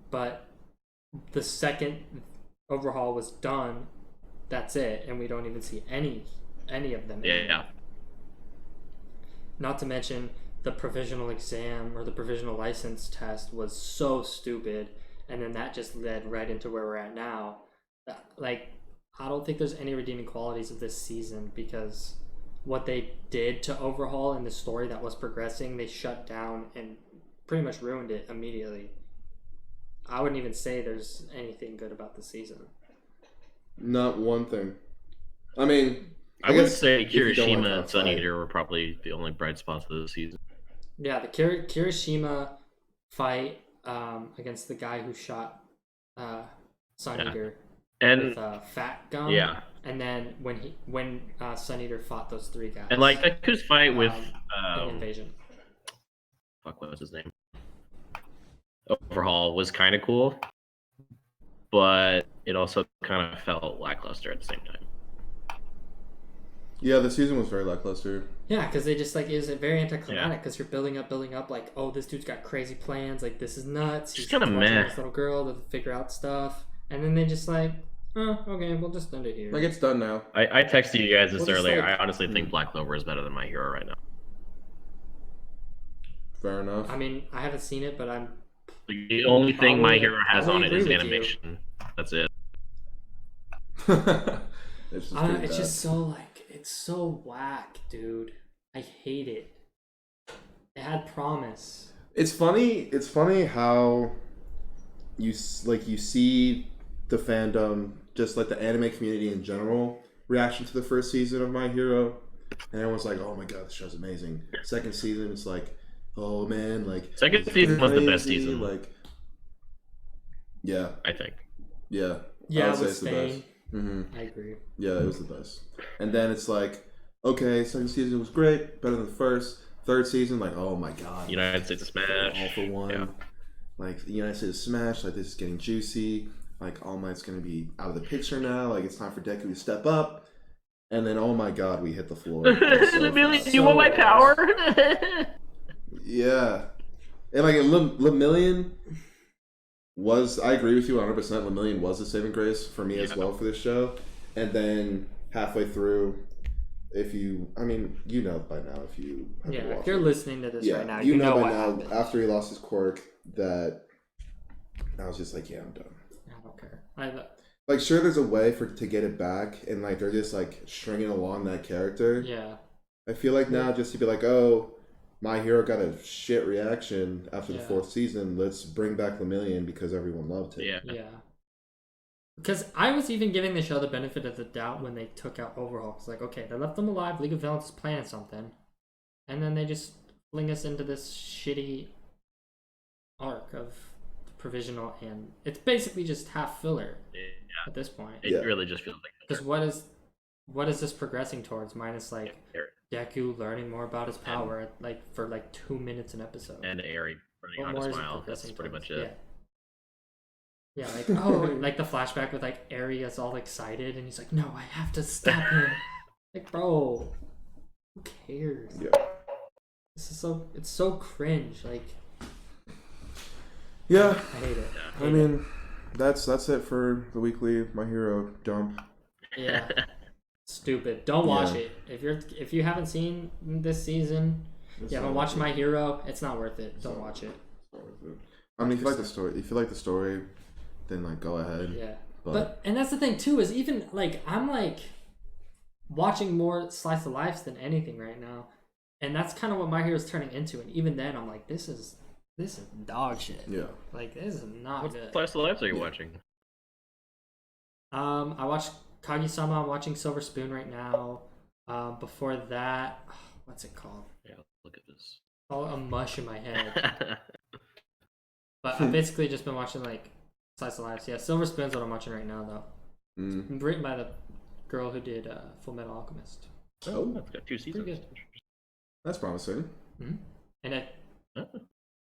But the second Overhaul was done, that's it, and we don't even see any of them anymore. Yeah. Not to mention the provisional exam or the provisional license test was so stupid, and then that just led right into where we're at now. Like, I don't think there's any redeeming qualities of this season, because what they did to Overhaul in the story that was progressing, they shut down and pretty much ruined it immediately. I wouldn't even say there's anything good about the season. Not one thing. I mean, I would guess say if you don't want Kirishima to and Sun fight- Eater were probably the only bright spots of the season. Yeah, the Kirishima fight against the guy who shot Sun Yeah. Eater And with Fat Gum. yeah. And then when Sun Eater fought those three guys. And like Deku's fight with in Invasion. fuck, what was his name? Overhaul was kind of cool, but it also kind of felt lackluster at the same time. yeah, the season was very lackluster. Yeah, because they just like it was very anticlimactic because you're building up like, oh, this dude's got crazy plans, like this is nuts. Just He's kinda watching meh. this little girl to figure out stuff, and then they just like, Okay, we'll just end it here. Like, it's done now. I texted you guys this Well, just earlier. like- I honestly think Black Clover is better than My Hero right now. Fair enough. I mean, I haven't seen it, but I'm. The only thing My Hero has probably on it is agree with animation. That's it. It's just, It's just so like it's so whack, dude. I hate it. It had promise. It's funny. It's funny how you see the fandom, just like the anime community in general, reaction to the first season of My Hero, and everyone's like, "Oh my god, this show's amazing." Second season, it's like, "Oh man, like Second season was the best season. Like, yeah, I think. yeah, Yeah, I would say with it's the Spain. best. Mm-hmm. I agree. Yeah, it was the best. And then it's like, okay, second season was great, better than the first. Third season, like, oh my god, United States of Smash. All for One. Yeah. Like, the United States of Smash, like, this is getting juicy. Like, All Might's going to be out of the picture now. Like, it's time for Deku to step up. And then, oh my god, we hit the floor. So Million, fast. you want my power? Yeah. And, like, Lemillion was, I agree with you 100%. Lemillion was a saving grace for me as well for this show. And then, halfway through, if you, I mean, you know by now if you have Yeah, watched if you're it. listening to this right now, you know by what now, happened. after he lost his quirk, that I was just like, yeah, I'm done. I don't care. Like, sure, there's a way to get it back, and like they're just like stringing along that character. Yeah. I feel like now just to be like, oh, My Hero got a shit reaction after the fourth season. Let's bring back Lemillion because everyone loved it. Yeah. Because I was even giving the show the benefit of the doubt when they took out Overhaul. It's like, okay, they left them alive. League of Villains is planning something, and then they just fling us into this shitty arc of provisional, and it's basically just half filler at this point. It really just feels like. Because what is this progressing towards? Minus like Deku learning more about his power, for 2 minutes an episode, and Eri running on a smile. That's pretty much it. Yeah, like like the flashback with like Eri is all excited, and he's like, "No, I have to stop him." Like, bro, who cares? Yeah. This is it's so cringe. Like, Yeah. I hate it. I mean, that's it for the weekly My Hero dump. Yeah. Stupid. Don't watch it. If you haven't seen this season, you haven't watched My Hero, it's not worth it. Don't watch it. I mean, if you like the story, then like go ahead. Yeah. But and that's the thing too, is even like I'm like watching more slice of lives than anything right now. And that's kind of what My Hero's turning into, and even then I'm like, this is dog shit. Yeah. Like, this is not good. What slice of lives are you watching? I watched Kage-sama. I'm watching Silver Spoon right now. Before that, what's it called? Yeah, look at this. All a mush in my head. But I've basically just been watching like slice of lives. Yeah, Silver Spoon's what I'm watching right now though. Written by the girl who did Full Metal Alchemist. Oh, it's got 2 seasons. Pretty good. That's promising. Mm-hmm. And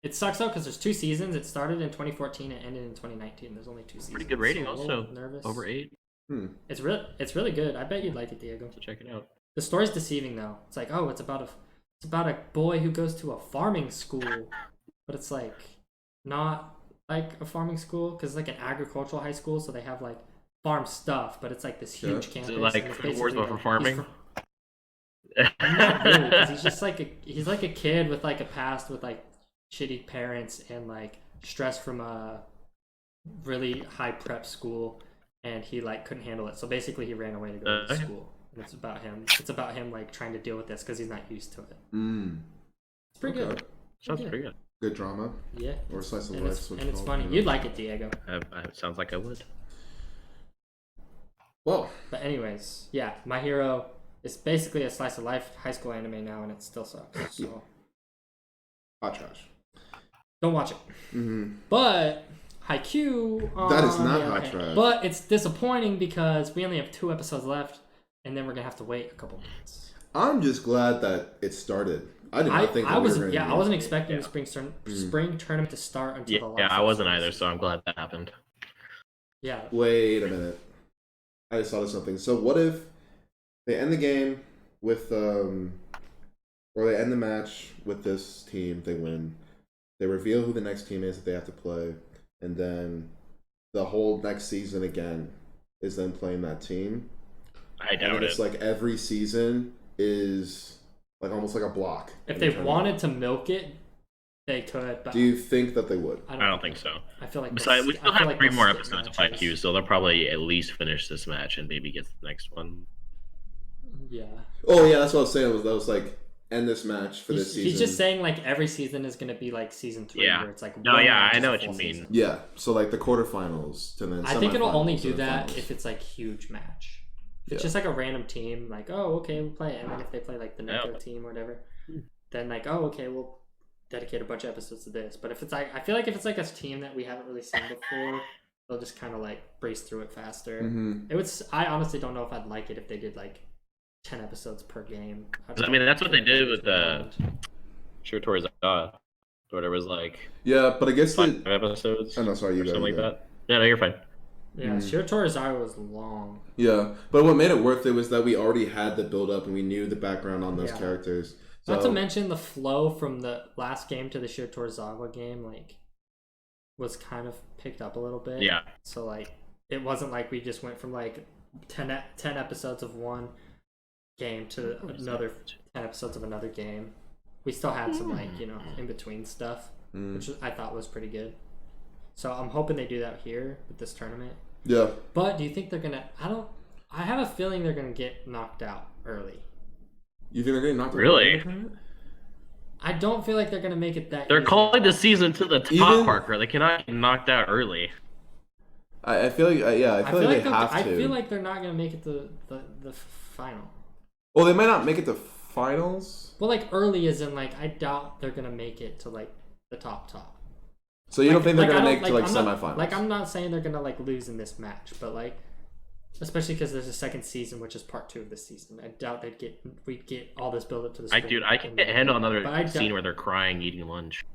it sucks though because there's 2 seasons. It started in 2014 and ended in 2019. There's only 2 seasons. Pretty good rating so I'm a also. little nervous. Over 8. It's really good. I bet you'd like it, Diego. So check it out. The story's deceiving though. It's like, oh, it's about a boy who goes to a farming school, but it's like not like a farming school because it's like an agricultural high school, so they have like farm stuff, but it's like this huge campus. Is it like Food Wars but for farming? Not really, because he's just like he's like a kid with like a past with like shitty parents and like stress from a really high prep school, and he like couldn't handle it. So basically, he ran away to go to school. And it's about him. It's about him like trying to deal with this because he's not used to it. It's pretty good. Sounds pretty good. Good drama. Yeah. Or slice of And life. it's funny. You'd like it, Diego. Sounds like I would. Well. But anyways, yeah, My Hero is basically a slice of life high school anime now, and it still sucks. So hot trash. don't watch it. But Haikyuu. That is not hot trash. But it's disappointing because we only have 2 episodes left, and then we're gonna have to wait a couple months. I'm just glad that it started. I did not think I wasn't. we were I wasn't expecting the spring tournament to start until the last. Yeah, I wasn't either, so I'm glad that happened. Yeah. Wait a minute. I just thought of something. So what if they end the game with or they end the match with this team, they win. They reveal who the next team is that they have to play, and then the whole next season again is then playing that team. I And doubt then it. it's like every season is like almost like a block. If they wanted to milk it, they could. But Do you think that they would? I don't think so. I feel like Besides, we still I feel have like 3 they'll more skip episodes of matches. IQ, so they'll probably at least finish this match and maybe get the next one. Yeah. Oh yeah, that's what I was saying. That was like end this match for this season. He's just saying like every season is going to be like season 3, Yeah. where it's like No, one yeah, match I is know a what you full mean. season. Yeah, so like the quarterfinals to then. I think it'll only semifinals do and that finals. if it's like huge match. If it's Yeah. just like a random team, like okay, we'll play it. And then if they play like the Neko team or whatever, then like okay, we'll dedicate a bunch of episodes to this. But if it's like, I feel like if it's like a team that we haven't really seen before, they'll just kind of like breeze through it faster. Mm-hmm. It would. I honestly don't know if I'd like it if they did like 10 episodes per game. I mean, that's what they did with the Shiratori's whatever, it was like Yeah, but I guess 5 episodes. Oh no, sorry, you or go. something you like go. that. Yeah, no, you're fine. Yeah, Shiratori Zara was long. Yeah, but what made it worth it was that we already had the build up and we knew the background on those characters. So, Not to mention the flow from the last game to the Shiratorizawa game, like, was kind of picked up a little bit. Yeah. So like, it wasn't like we just went from like 10 episodes of one game to another 10 episodes of another game. We still had some like in between stuff, which I thought was pretty good. So I'm hoping they do that here with this tournament. Yeah. But do you think they're gonna? I have a feeling they're gonna get knocked out early. You think they're getting knocked out? Really? I don't feel like they're gonna make it that. They're easy. calling the season to the top, Parker. They cannot get knocked out early. I feel like I feel like they have to. I feel like they're not gonna make it to the final. Well, they might not make it to finals. Well, like early is in like I doubt they're gonna make it to like the top. So you don't think they're I gonna don't- make it to like I'm not- semifinals? Like I'm not saying they're gonna like lose in this match, but like especially because there's a second season, which is part 2 of this season. I doubt we'd get all this build up to the. I can get handle another But scene where they're crying eating lunch.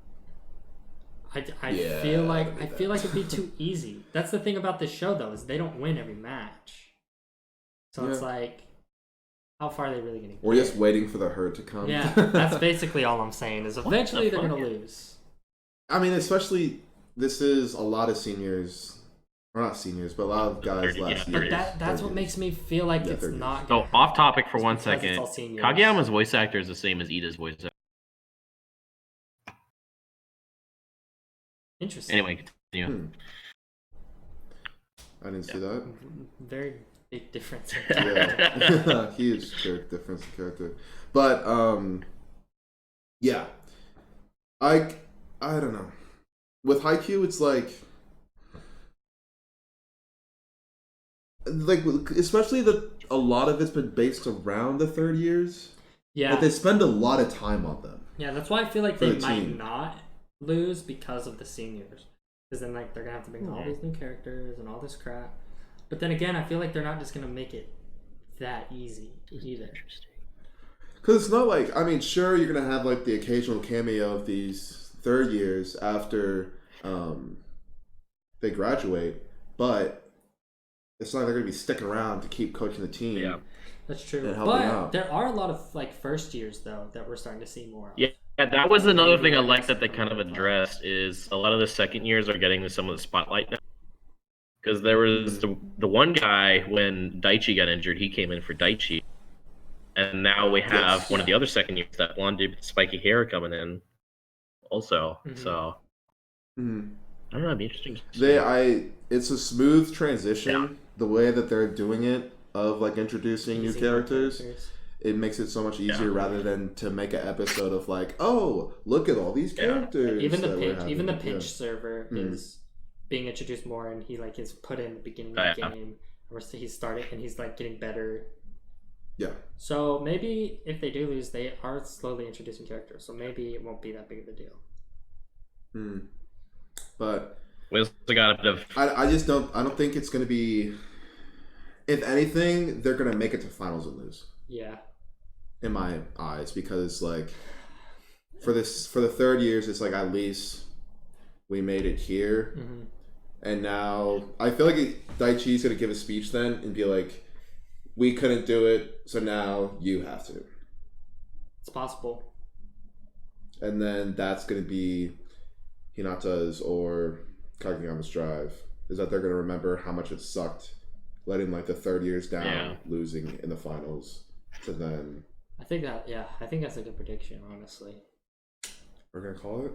I Yeah, feel like I I feel like it'd be too easy. That's the thing about this show though, is they don't win every match. So it's like, how far are they really gonna get? We're just waiting for the herd to come. Yeah, that's basically all I'm saying. Is eventually they're gonna lose. I mean, especially this is a lot of seniors, or not seniors, but a lot of guys last year. But that's what makes me feel like it's 30s. not. So off topic for one because it's second. all seniors. Kageyama's voice actor is the same as Ida's voice actor. Interesting. Anyway, continue. I didn't see that. Very big difference. Yeah, huge difference in character. But yeah, I don't know. With Haikyuu, it's like especially a lot of it's been based around the third years. Yeah, Like they spend a lot of time on them. yeah. That's why I feel like For they the might team. not lose because of the seniors. Because then like they're gonna have to bring all these new characters and all this crap. But then again, I feel like they're not just gonna make it that easy either. Because it's not like, I mean, sure, you're going to have like the occasional cameo of these third years after they graduate, but it's not like they're going to be sticking around to keep coaching the team. Yeah. That's true. And helping But out. there are a lot of like first years though that we're starting to see more of. Yeah, that was another thing I like that they kind of addressed is a lot of the second years are getting some of the spotlight now. Because there was the one guy when Daichi got injured, he came in for Daichi. And now we have one of the other second years, that blonde dude with spiky hair coming in also. So I don't know, it'd be interesting to see. It's a smooth transition, the way that they're doing it, of like introducing new characters. It makes it so much easier rather than to make an episode of like, oh, look at all these characters. Even that we're the having. pinch server is being introduced more, and he like is put in the beginning of the game, where he's starting and he's like getting better. Yeah. So maybe if they do lose, they are slowly introducing characters. So maybe it won't be that big of a deal. But We also got a bit of I just don't. I don't think it's going to be. If anything, they're going to make it to finals and lose. Yeah. In my eyes, because like for the third years, it's like at least we made it here, and now I feel like Daichi's going to give a speech then and be like, "We couldn't do it, so now you have to." It's possible. And then that's going to be Hinata's or Kageyama's drive, is that they're going to remember how much it sucked letting like the third years down, Yeah. losing in the finals to then. I think that's a good prediction, honestly. We're gonna call it.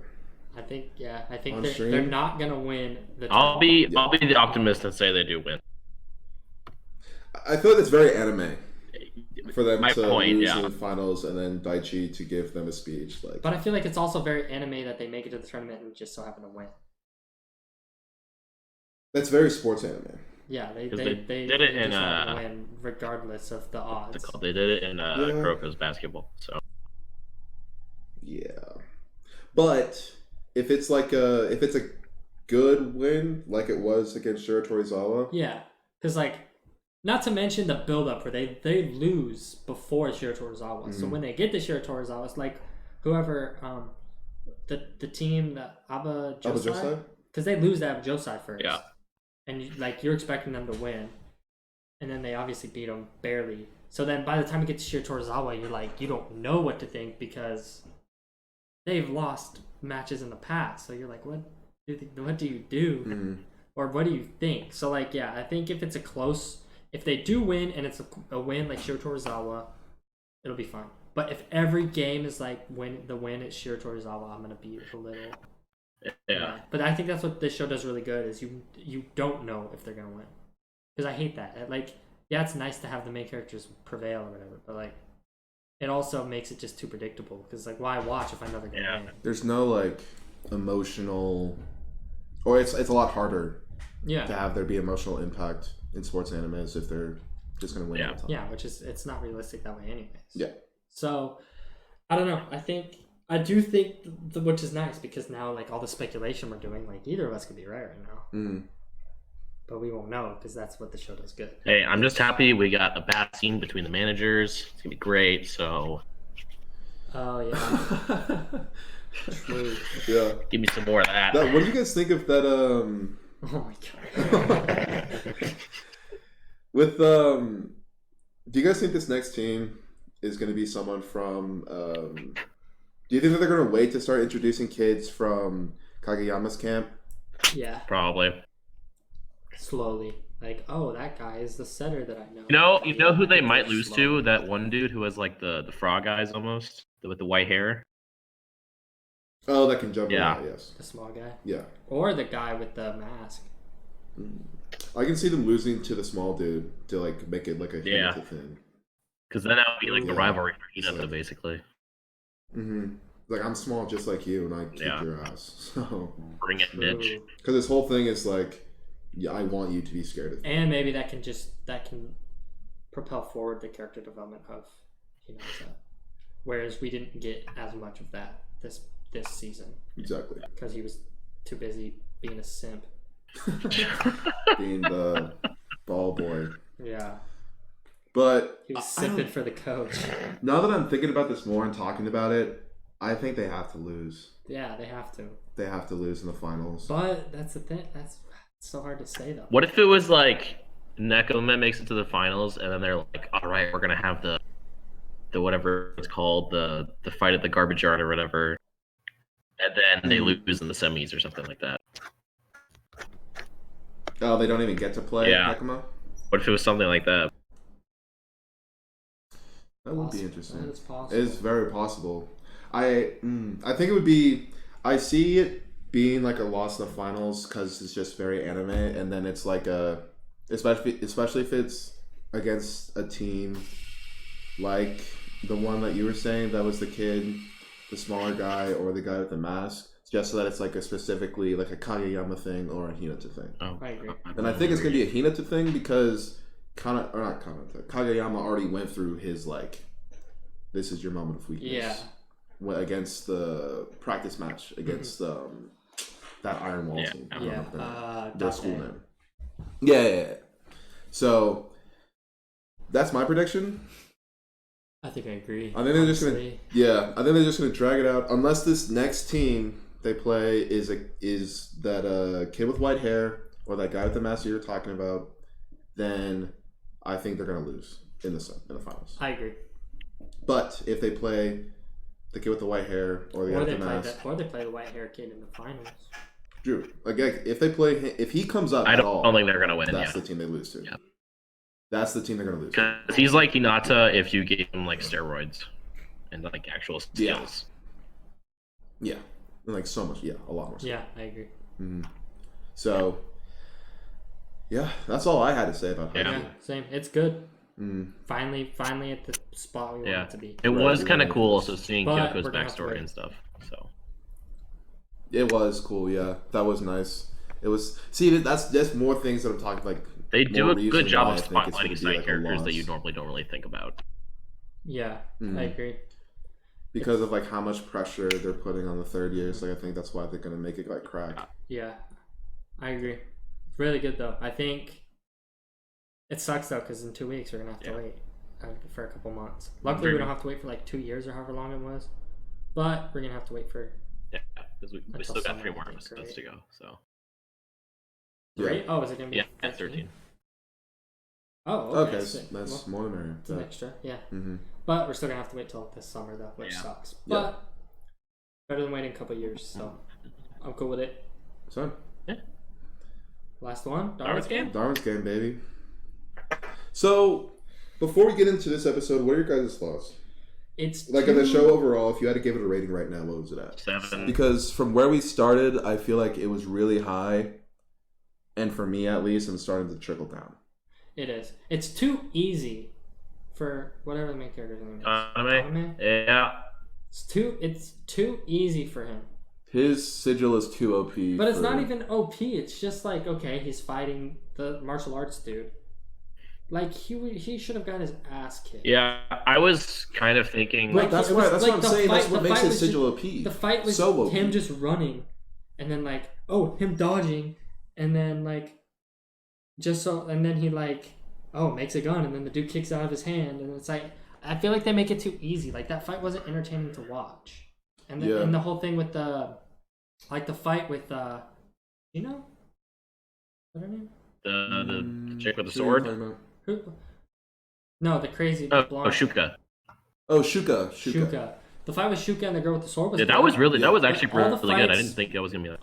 I think On they're stream? not gonna win the I'll tournament. be the optimist and say they do win. I feel like it's very anime for them My to point, lose yeah. in the finals and then Daichi to give them a speech. Like, But I feel like it's also very anime that they make it to the tournament and just so happen to win. that's very sports anime. Yeah, they 'Cause they they did it in, just happen to win regardless of the odds. They did it in Yeah. Kuroko's basketball. So Yeah, but if it's a good win like it was against Shiratorizawa, Yeah, because like, not to mention the build-up where they lose before Shiratorizawa. So when they get to Shiratorizawa, it's like whoever the team that Abba Josai, Josai? because they lose to Abba Josai first. Yeah. And you're expecting them to win, and then they obviously beat them barely. So then by the time you get to Shiratorizawa, you're like, you don't know what to think because they've lost matches in the past. So you're like, what do you do? Or what do you think? So like, yeah, I think if it's a close, if they do win and it's a win like Shiratorizawa, it'll be fine. But if every game is like the win at Shiratorizawa, I'm gonna be a little. yeah. But I think that's what this show does really good is you don't know if they're gonna win, because I hate that. Like, yeah, it's nice to have the main characters prevail or whatever, but like, it also makes it just too predictable. Because like, why watch if I know they're gonna win? there's no like emotional, or it's a lot harder Yeah, to have there be emotional impact in sports animes if they're just gonna win all the time. yeah, which is it's not realistic that way anyways. Yeah. So, I don't know. I do think which is nice because now like all the speculation we're doing, like either of us could be right now. But we won't know because that's what the show does good. Hey, I'm just happy we got a bad scene between the managers. It's gonna be great. So Oh yeah, true. Yeah. give me some more of that. What do you guys think of that? Oh my god. With do you guys think this next team is going to be someone from? Do you think that they're going to wait to start introducing kids from Kageyama's camp? Yeah, Probably. slowly. Like, oh, that guy is the setter that I know. You know who they might lose to? That one dude who has like the frog eyes almost with the white hair. Oh, that can jump. Yeah. around, yes. The small guy, Yeah. or the guy with the mask. I can see them losing to the small dude to like make it like a Yeah. Hinata thing. Because then that would be like the Yeah. rivalry for It's Hinata, like- basically. Like, I'm small just like you, and I kick Yeah. your ass. So, Bring it, bitch. True. because this whole thing is like, yeah, I want you to be scared of me. And maybe that can propel forward the character development of Hinata. Whereas we didn't get as much of that this season Exactly. because he was too busy being a simp. Being the ball boy. Yeah, But he was I don't- simping for the coach. now that I'm thinking about this more and talking about it, I think they have to lose. Yeah, they have to. They have to lose in the finals. But that's the thing. That's so hard to say though. What if it was like Nekoma makes it to the finals and then they're like, all right, we're gonna have the whatever it's called, the fight at the garbage yard or whatever, and then they lose in the semis or something like that. Oh, they don't even get to play Yeah. Nekoma? What if it was something like that? That would be interesting. That is possible. It's very possible. I think it would be. I see it being like a loss in the finals because it's just very anime, and then it's like especially if it's against a team like the one that you were saying that was the kid, the smaller guy, or the guy with the mask. Just so that it's like specifically like a Kageyama thing or a Hinata thing. Oh, I agree. And I think it's gonna be a Hinata thing because Kageyama already went through his like, this is your moment of weakness. Yeah. Against the practice match against that Iron Wall Yeah. team. I Yeah. don't know their Date. school name. Yeah. So that's my prediction. I think I agree. I think they're just gonna. honestly. Yeah, I think they're just gonna drag it out unless this next team they play is that kid with white hair or that guy with the mask you were talking about. Then I think they're gonna lose in the finals. I agree. But if they play the kid with the white hair or the guy Or with they the play mask, or they play the white hair kid in the finals. Drew, like if they play if he comes up I at all, don't think they're gonna win. that's Yeah. the team they lose to. Yeah. That's the team they're gonna lose. Because he's like Hinata if you gave him like steroids and like actual skills. Yeah, and like so much. Yeah, a lot more. Yeah, I agree. Mm-hmm. So, yeah, that's all I had to say about Haikyuu. Yeah, same. It's good. Mm. Finally at the spot we want it to be. It was kind of cool also seeing But Kyoko's we're gonna have to backstory wait. and stuff. So It was cool. Yeah, that was nice. It was. See, that's more things that I'm talking like. they do more a good reason job why of I think it's spotlighting gonna side be, like, a characters that loss. you normally don't really think about. Yeah, Mhm. I agree. Because of like how much pressure they're putting on the third years. Like I think that's why they're gonna make it like crack. Yeah, I agree. It's really good though. I think it sucks though because in 2 weeks we're gonna have to wait for a couple months. Luckily, we don't have to wait for like 2 years or however long it was, but we're gonna have to wait for. Yeah, because we Until still got summer, 3 more I think, episodes right? to go. So Yeah. Right? Oh, is it gonna be? yeah, 13. Oh, Okay, sick. that's Well, more than merrier. it's an extra, yeah. Mm-hmm. But we're still gonna have to wait till this summer though, which Yeah. sucks. Yeah. But better than waiting a couple years, so I'm cool with it. So, Last one, Darwin's game? Darwin's game, baby. So, before we get into this episode, what are your guys' thoughts? It's Like on the show overall, if you had to give it a rating right now, what was it at? 7. Because from where we started, I feel like it was really high, and for me at least, I'm starting to trickle down. It is. It's too easy for whatever the main character's name is. Anime? Yeah. It's too easy for him. His sigil is too OP. But it's not even OP. It's just like, okay, he's fighting the martial arts dude. Like he should have gotten his ass kicked. Yeah, I was kind of thinking. Like, That's it why. was That's like what I'm the saying. fight- That's what the makes fight his was sigil just- OP. The fight was so OP. him just running, and then like, oh, him dodging, and then like, and then he like, oh, makes a gun, and then the dude kicks out of his hand, and it's like, I feel like they make it too easy. Like that fight wasn't entertaining to watch, and the whole thing with the fight with you know, what's her name? The chick with the Who are you sword? talking about? Who? No, the crazy Oh, blonde. Shuka. Oh, Shuka. Shuka. The fight with Shuka and the girl with the sword was Yeah, that good. was really, that was But actually all the really good. I fights- didn't think that was gonna be like.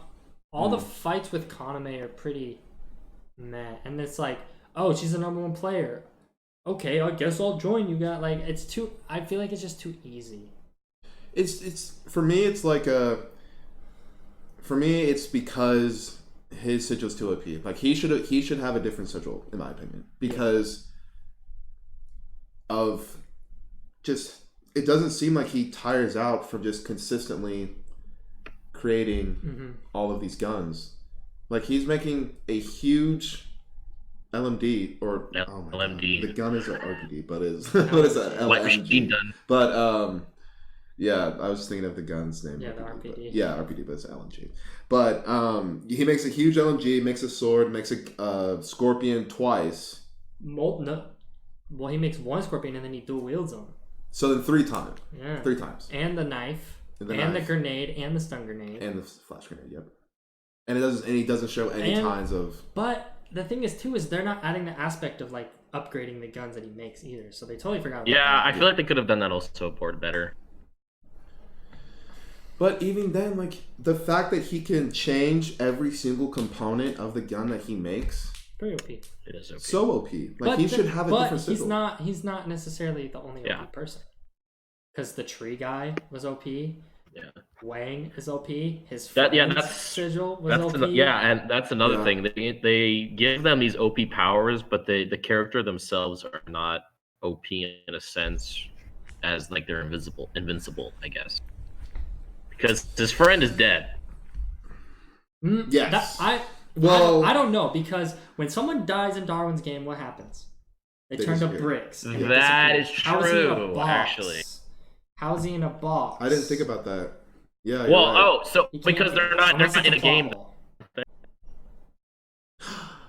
All the fights with Kaname are pretty meh. And it's like, oh, she's the #1 player. Okay, I guess I'll join you guys. Like, it's too, I feel like it's just too easy. It's for me. It's like for me, it's because his sigil's too OP. Like he should have a different sigil, in my opinion, because of just it doesn't seem like he tires out from just consistently creating all of these guns. Like he's making a huge LMD or oh my LMD. God. The gun is an RPD, but is what is that? Light machine LMG. gun. But yeah, I was thinking of the gun's name. Yeah, the but- RPD. yeah, RPD, but it's LMG. But he makes a huge LMG, makes a sword, makes a scorpion twice. Well, he makes one scorpion and then he dual wields them. So then 3 times. Yeah. 3 times. And the knife. And The grenade and the stun grenade. And the flash grenade, yep. And he doesn't show any signs of. But the thing is too is they're not adding the aspect of like upgrading the guns that he makes either. So they totally forgot about Yeah, that. I feel like they could have done that also board better. But even then, like the fact that he can change every single component of the gun that he makes, Pretty OP. It is okay. so OP. Like he should have a different But sigil. he's not necessarily the only Yeah. OP person. Because the tree guy was OP. Yeah. Wang is OP. His That's sigil was that's OP. and that's another Yeah. thing. They give them these OP powers, but the character themselves are not OP in a sense, as like they're invincible, I guess. Because his friend is dead. Yes. I Well- don't know, because when someone dies in Darwin's game, what happens? They turn to disappear. bricks. and they That disappear. is How is he in a true, box? actually. How's he in a box? I didn't think about that. Yeah. Well, you're right. so He can't because be- they're not unless it's in a game. ball.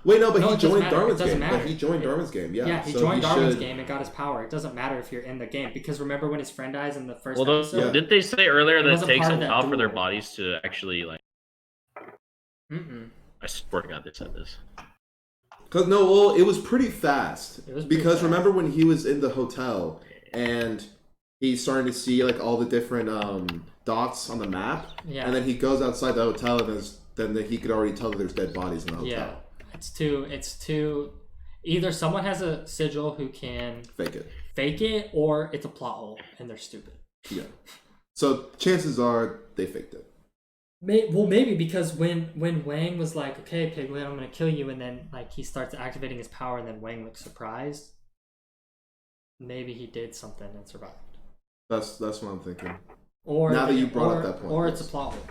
Wait, no, but No, he it doesn't joined matter. It Darwin's doesn't game. matter. But he joined It- Darwin's game. Yeah. Yeah, he so joined Darwin's should- game and got his power. It doesn't matter if you're in the game, because remember when his friend dies in the first Well, episode? didn't they say earlier It that it wasn't takes part a of that while for their duel. bodies to actually like? Mm-mm. I swear to God, they said this. Cause no, well, it was pretty fast. It was pretty Because fast. remember when he was in the hotel and he's starting to see like all the different dots on the map, Yeah. and then he goes outside the hotel and then he could already tell that there's dead bodies in the hotel. Yeah, it's too. Either someone has a sigil who can fake it, or it's a plot hole and they're stupid. Yeah. So chances are they faked it. Maybe because when Wang was like, okay, Piglet, I'm gonna kill you, and then like he starts activating his power, and then Wang looks surprised. Maybe he did something and survived. That's what I'm thinking. Or now that you brought up that point, or it's a plot hole.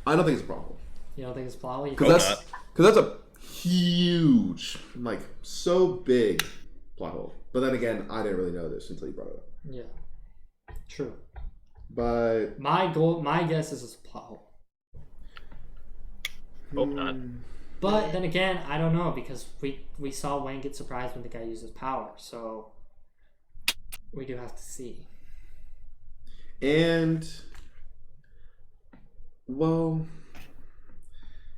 I don't think it's a plot hole. You don't think it's a plot hole? Because that's a huge, like so big plot hole. But then again, I didn't really know this until you brought it up. Yeah, true. But my guess is it's a plot hole. Hope not. But then again, I don't know because we saw Wang get surprised when the guy uses power, so we do have to see. And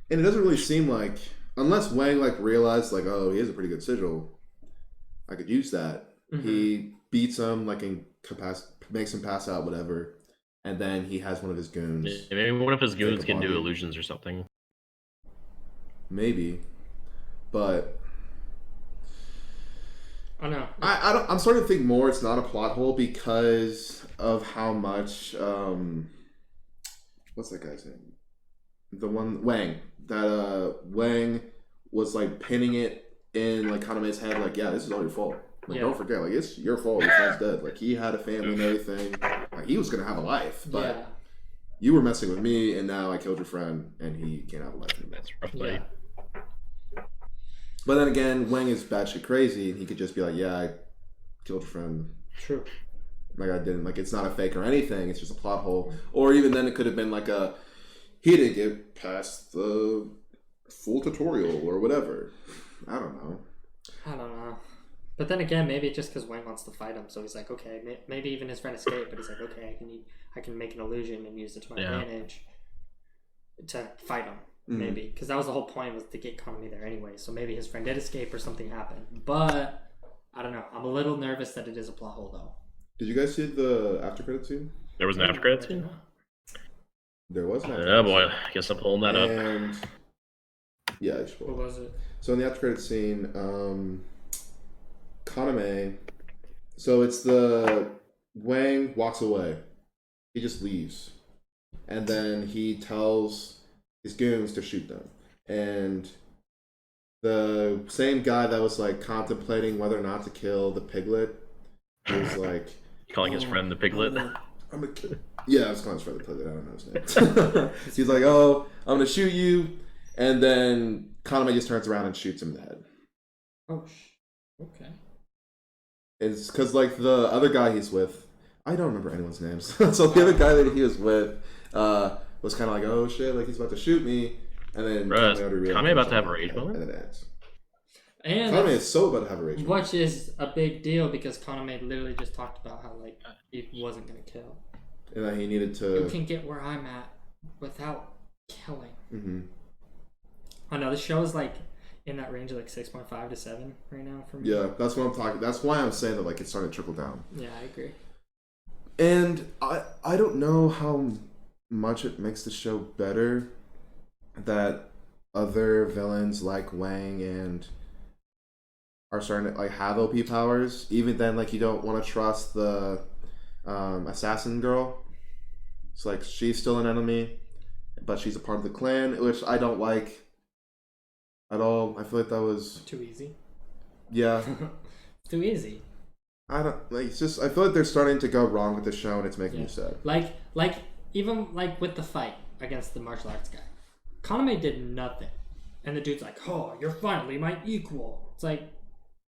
it doesn't really seem like, unless Wang like realized like, oh, he has a pretty good sigil, I could use that. Mm-hmm. He beats him like makes him pass out, whatever, and then he has one of his goons. Maybe one of his goons can do illusions or something. Maybe, but I don't know. I'm starting to think more it's not a plot hole because of how much what's that guy's name? The one Wang. That Wang was like pinning it in like Kaname's head, like, yeah, this is all your fault. Like, don't forget, like it's your fault. Your friend's dead. Like he had a family and everything. Like he was gonna have a life, but you were messing with me, and now I killed your friend, and he can't have a life anymore. That's roughly. Yeah. But then again, Wang is batshit crazy, and he could just be like, yeah, I killed your friend. True. Like I didn't. Like it's not a fake or anything. It's just a plot hole. Or even then, it could have been like he didn't get past the full tutorial or whatever. I don't know. But then again, maybe it's just because Wang wants to fight him, so he's like, okay, maybe even his friend escaped, but he's like, okay, I can make an illusion and use it to my advantage to fight him. Maybe because that was the whole point, was to get Konami there anyway. So maybe his friend did escape or something happened. But I don't know. I'm a little nervous that it is a plot hole though. Did you guys see the after credit scene? There was an after credit scene. There was an after credit scene. Oh boy, I guess I'm pulling that up. Yeah, what was it? So in the after credit scene, Kaname. So it's the Wang walks away. He just leaves, and then he tells his goons to shoot them, and the same guy that was like contemplating whether or not to kill the piglet was like calling his friend the piglet. I'm a kid. Yeah, I was calling his friend the piglet. I don't know his name. He's like, oh, I'm gonna shoot you, and then Kaname just turns around and shoots him in the head. Oh, okay. It's because like the other guy he's with, I don't remember anyone's names. So the other guy that he was with was kind of like, oh shit, like he's about to shoot me, and then Kame about to have a rage moment, and it ends. And Kaname is so about to have a rage moment, which is a big deal because Kaname literally just talked about how like he wasn't gonna kill, and that he needed to. You can get where I'm at without killing. Mm-hmm. I know this show is like in that range of like 6.5 to 7 right now for me. Yeah, that's what I'm talking. That's why I'm saying that like it's starting to trickle down. Yeah, I agree. And I don't know how much it makes the show better that other villains like Wang and are starting to like have OP powers. Even then, like you don't want to trust the assassin girl. It's like she's still an enemy, but she's a part of the clan, which I don't like at all. I feel like that was too easy. Yeah, too easy. I don't like. It's just I feel like they're starting to go wrong with the show, and it's making me sad. Like even like with the fight against the martial arts guy, Kaname did nothing, and the dude's like, "Oh, you're finally my equal." It's like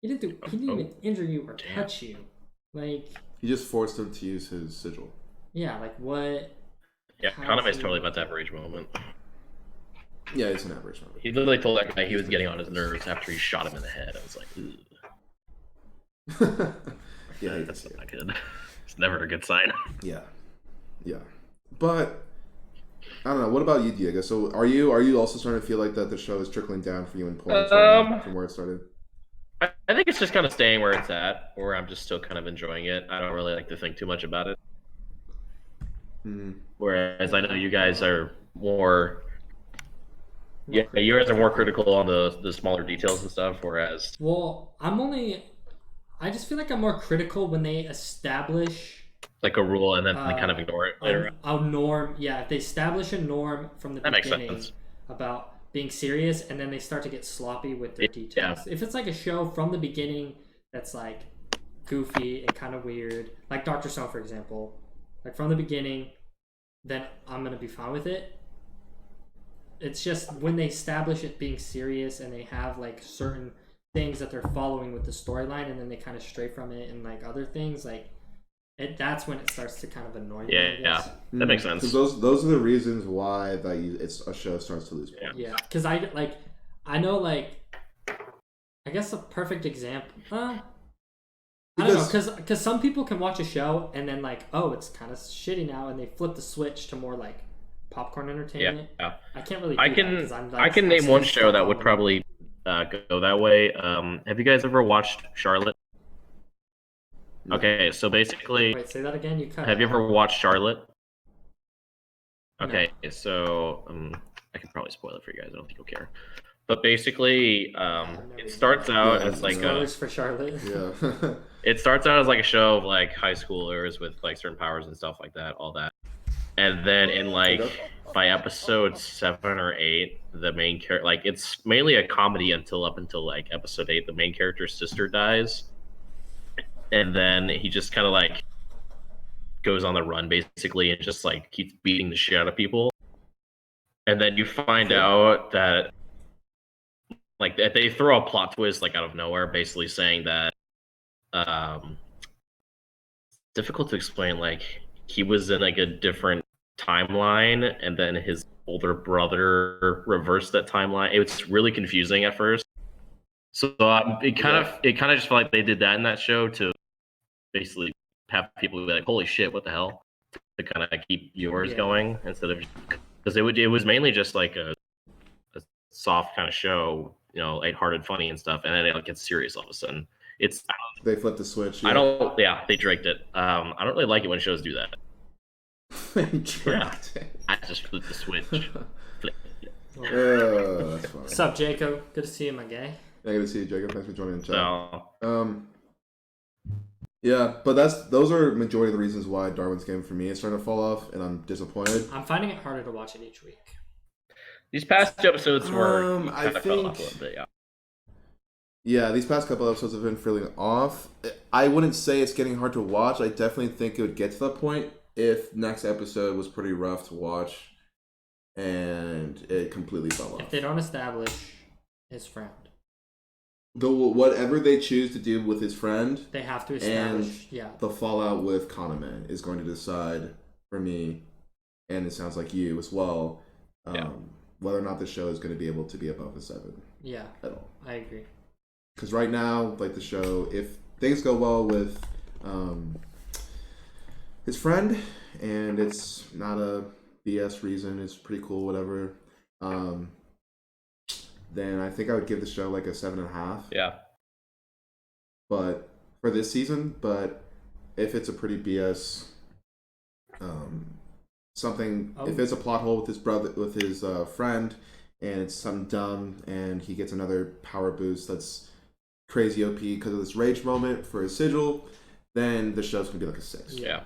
he didn't even injure you or touch you. Like he just forced him to use his sigil. Yeah, like what? Yeah, Kaname's totally about to have a rage moment. Yeah, it's an average moment. He literally told that guy he was getting on his nerves after he shot him in the head. I was like, ugh. Yeah, that's not good. It's never a good sign. Yeah, but I don't know. What about you, Diego? So, are you also starting to feel like that the show is trickling down for you in points from where it started? I think it's just kind of staying where it's at, or I'm just still kind of enjoying it. I don't really like to think too much about it. Mm-hmm. Whereas I know you guys are more Yeah, you guys are more critical on the smaller details and stuff, whereas Well, I just feel like I'm more critical when they establish like a rule and then like kind of ignore it later on. a norm. Yeah, if they establish a norm from the That makes beginning sense. about being serious, and then they start to get sloppy with their details. Yeah. If it's like a show from the beginning that's like goofy and kind of weird, like Doctor Stone, for example, like from the beginning, then I'm gonna be fine with it. It's just when they establish it being serious and they have like certain things that they're following with the storyline, and then they kind of stray from it and like other things, like that's when it starts to kind of annoy me. Yeah, that makes sense. Because those are the reasons why it's a show starts to lose points. Yeah, because I know like I guess a perfect example. I don't know, because some people can watch a show and then like, oh, it's kind of shitty now, and they flip the switch to more like popcorn entertainment. Yeah. I can't really. I can name one show that would probably go that way. Have you guys ever watched Charlotte? No. Okay, so basically, Wait, say that again. You cut. have you ever watched Charlotte? No. Okay, so I can probably spoil it for you guys. I don't think you'll care. But basically, it starts out as like spoilers for Charlotte. Yeah. it starts out as like a show of like high schoolers with like certain powers and stuff like that, all that. And then in like by episode 7 or 8, the main character, like it's mainly a comedy up until like episode 8, the main character's sister dies, and then he just kind of like goes on the run basically and just like keeps beating the shit out of people. And then you find out that like they throw a plot twist like out of nowhere, basically saying that difficult to explain, like he was in like a different timeline and then his older brother reversed that timeline. It was really confusing at first. So it kind of just felt like they did that in that show to basically have people be like, holy shit, what the hell, to kind of keep viewers going instead of, because it was mainly just like a soft kind of show, you know, lighthearted, funny and stuff, and then it like gets serious all of a sudden. It's They flipped the switch. they draked it. I don't really like it when shows do that. I just flipped the switch. That's funny. What's up, Jacob? Good to see you, my guy. Yeah, good to see you, Jacob. Thanks for joining the chat. So, Yeah, but those are majority of the reasons why Darwin's Game for me is starting to fall off, and I'm disappointed. I'm finding it harder to watch it each week. these past two episodes were I fell off think- a little bit, yeah. Yeah, these past couple episodes have been feeling off. I wouldn't say it's getting hard to watch. I definitely think it would get to that point if next episode was pretty rough to watch and it completely fell If off. they don't establish his friend, Whatever they choose to do with his friend, they have to establish. the fallout with Kaname is going to decide for me, and it sounds like you as well, whether or not the show is going to be able to be above a 7 Yeah, at all. I agree. Because right now, like the show, if things go well with his friend, and it's not a BS reason, it's pretty cool, whatever, then I think I would give the show like a 7.5. Yeah. But for this season, but if it's a pretty BS, if it's a plot hole with his brother, with his friend, and it's something dumb, and he gets another power boost that's crazy OP because of this rage moment for his sigil, then the show's gonna be like a 6. Yeah.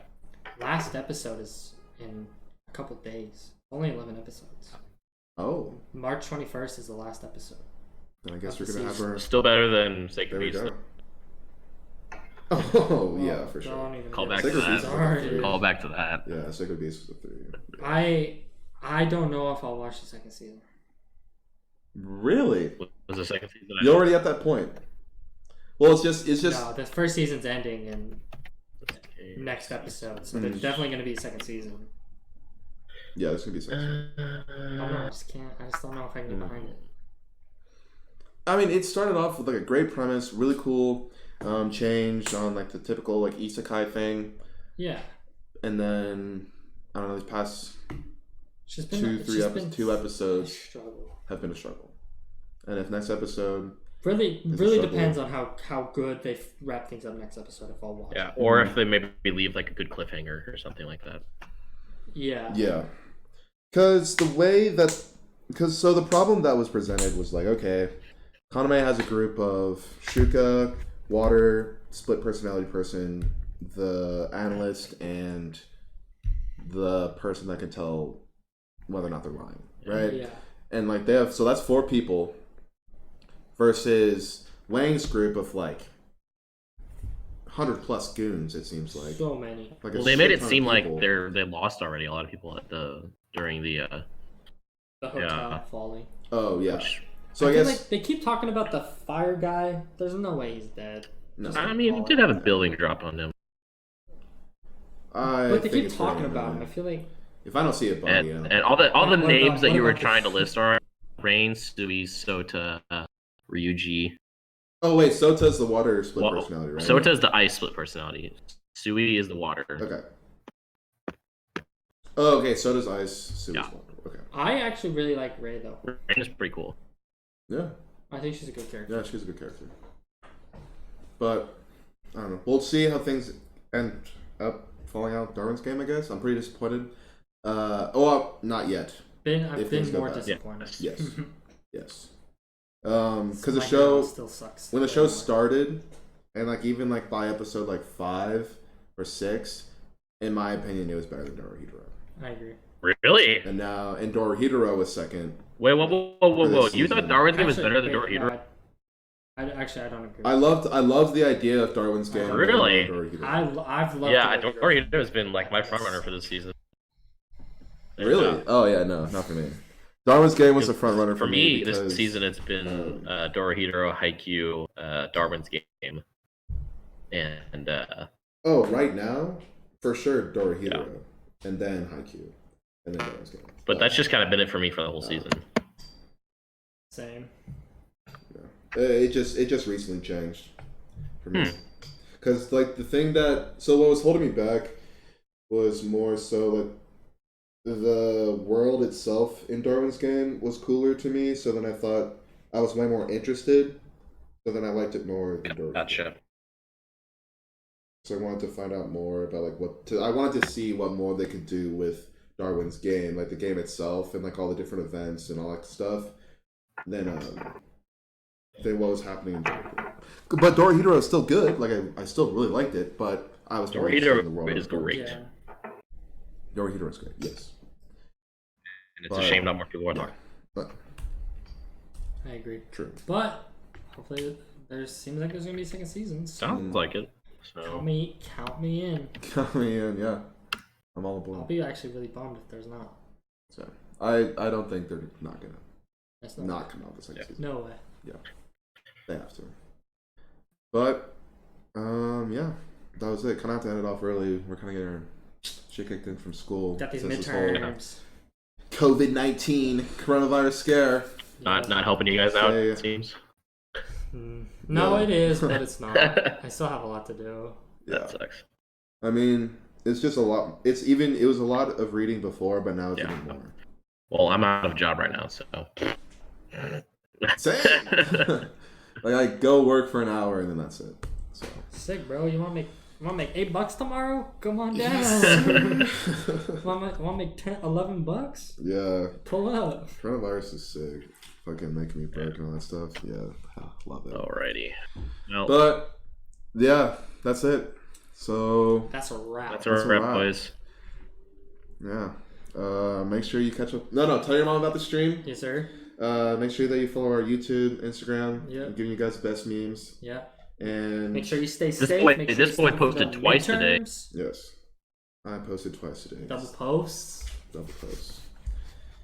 Last episode is in a couple days. Only 11 episodes. Oh, March 21st is the last episode. then I guess Of we're the gonna have her. Still better than Sacred There we Beast. go. Oh yeah, for sure. Don't even Call get back me to that. started. Call back to that. Yeah, Sacred Beast is a 3. I don't know if I'll watch the second season. Really? Was the second season? You're already at that point. Well, it's just. No, the first season's ending in next episode, so there's definitely going to be a second season. Yeah, there's gonna be 6. I don't know. I just can't. I just don't know if I can get behind it. I mean, it started off with like a great premise, really cool, change on like the typical like isekai thing, Yeah. and then I don't know, these past It's just been two a episodes struggle. have been a struggle. And if next episode, Really struggle. depends on how good they wrap things up next episode. If I'll watch. Yeah, or if they maybe leave like a good cliffhanger or something like that. Yeah. yeah, because the way that because so the problem that was presented was like, okay, Kaname has a group of Shuka, Water, split personality person, the analyst, and the person that can tell whether or not they're lying, right? Yeah. And like they have, so that's 4 people versus Wang's group of like 100+ goons. It seems like. So many. Like Well, they made it seem like they lost already. A lot of people at during the hotel falling. Oh yeah. So I I feel guess like they keep talking about the fire guy. There's no way he's dead. no. I mean, he did have a building drop on him. But they think keep it's talking very about him. I annoying. feel like If I don't see it, body, And all the What names that you were about the- trying to list are Rain, Sui, Sota, Ryuji. Oh wait, Sota's the water split Well, personality, right? Sota is the ice split personality. Sui is the water. Okay. Oh, okay. Sota's ice. Sui's Yeah. water. Okay. I actually really like Ray though. Rain is pretty cool. Yeah. I think she's a good character. Yeah, she's a good character. But I don't know. We'll see how things end up falling out. Darwin's game, I guess. I'm pretty disappointed. Well, not yet. I've If been things go more bad. disappointed. Yes. Yes. Because the My show, girl still sucks. when the way show more. started, and like even like by episode like 5 or 6, in my opinion, it was better than Dorohedoro. I agree. Really? And now, and Dorohedoro was second. Wait, whoa! this You thought season. Darwin's game was Actually, better than wait, Dorohedoro? no, I don't agree. I loved the idea of Darwin's game. Really? I've loved. Yeah, Dorohedoro. Dorohedoro has been like my front runner for this season. Really? Yeah. Oh yeah, no, not for me. Darwin's game was a front runner For me, because, this season it's been Dorohedoro, Haikyuu, Darwin's game, and Oh, right now, for sure, Dorohedoro, and then Haikyuu, and then Darwin's game. but that's just kind of been it for me for the whole season. Same. Yeah. It just recently changed for me, because like the thing that what was holding me back was more so like the world itself in Darwin's game was cooler to me. So then I thought I was way more interested. So then I liked it more than Darwin's. Gotcha. So I wanted to find out more about like I wanted to see what more they could do with Darwin's game, like the game itself and like all the different events and all that stuff. Than what was happening in Dorohedoro. But Dorohedoro is still good. Like I still really liked it, but I was more interested in the world. Dorohedoro is great, Yeah. Dorohedoro is great. Yes. and it's a shame not more people are Yeah, talking. but I agree. true. But hopefully, seems like there's gonna be a second season. So Sounds like it. So count me in. Coming in, yeah. I'm all I'll aboard. be actually really bummed if there's not. So I don't think they're not gonna That's not come out the second season. No way. They have to. But yeah, that was it. Kind of have to end it off early. We're kind of getting our shit kicked in from school. Got these since this whole midterms. COVID-19 coronavirus scare. not helping you guys out. Say- It seems No, Yeah. it is, but it's not. I still have a lot to do. Yeah. that sucks. I mean, it's just a lot. It was a lot of reading before, but now it's Yeah. even more. Well, I'm out of a job right now, so Same. Like I go work for an hour and then that's it. So. Sick, bro. You wanna make $8 tomorrow? Come on down. wanna make 10, $11? Yeah, Pull up. coronavirus is sick. Fucking making me broke and all that stuff. Yeah, love it. alrighty. Well, But yeah, that's it. So That's a wrap. that's that's a a wrap, wrap. boys. yeah, make sure you catch up. No, tell your mom about the stream. Yes, sir. Make sure that you follow our YouTube, Instagram. Yeah. I'm giving you guys the best memes. Yeah. And Make sure you stay This safe. boy- Make sure this you boy stay for posted the twice today. midterms. yes, I posted twice today. Double posts. Double posts.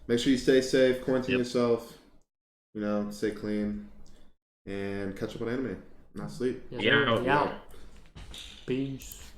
Make sure you stay safe, quarantine Yep. yourself, stay clean, and catch up on anime, not sleep. Yes, Yeah. sir. Yeah. Peace.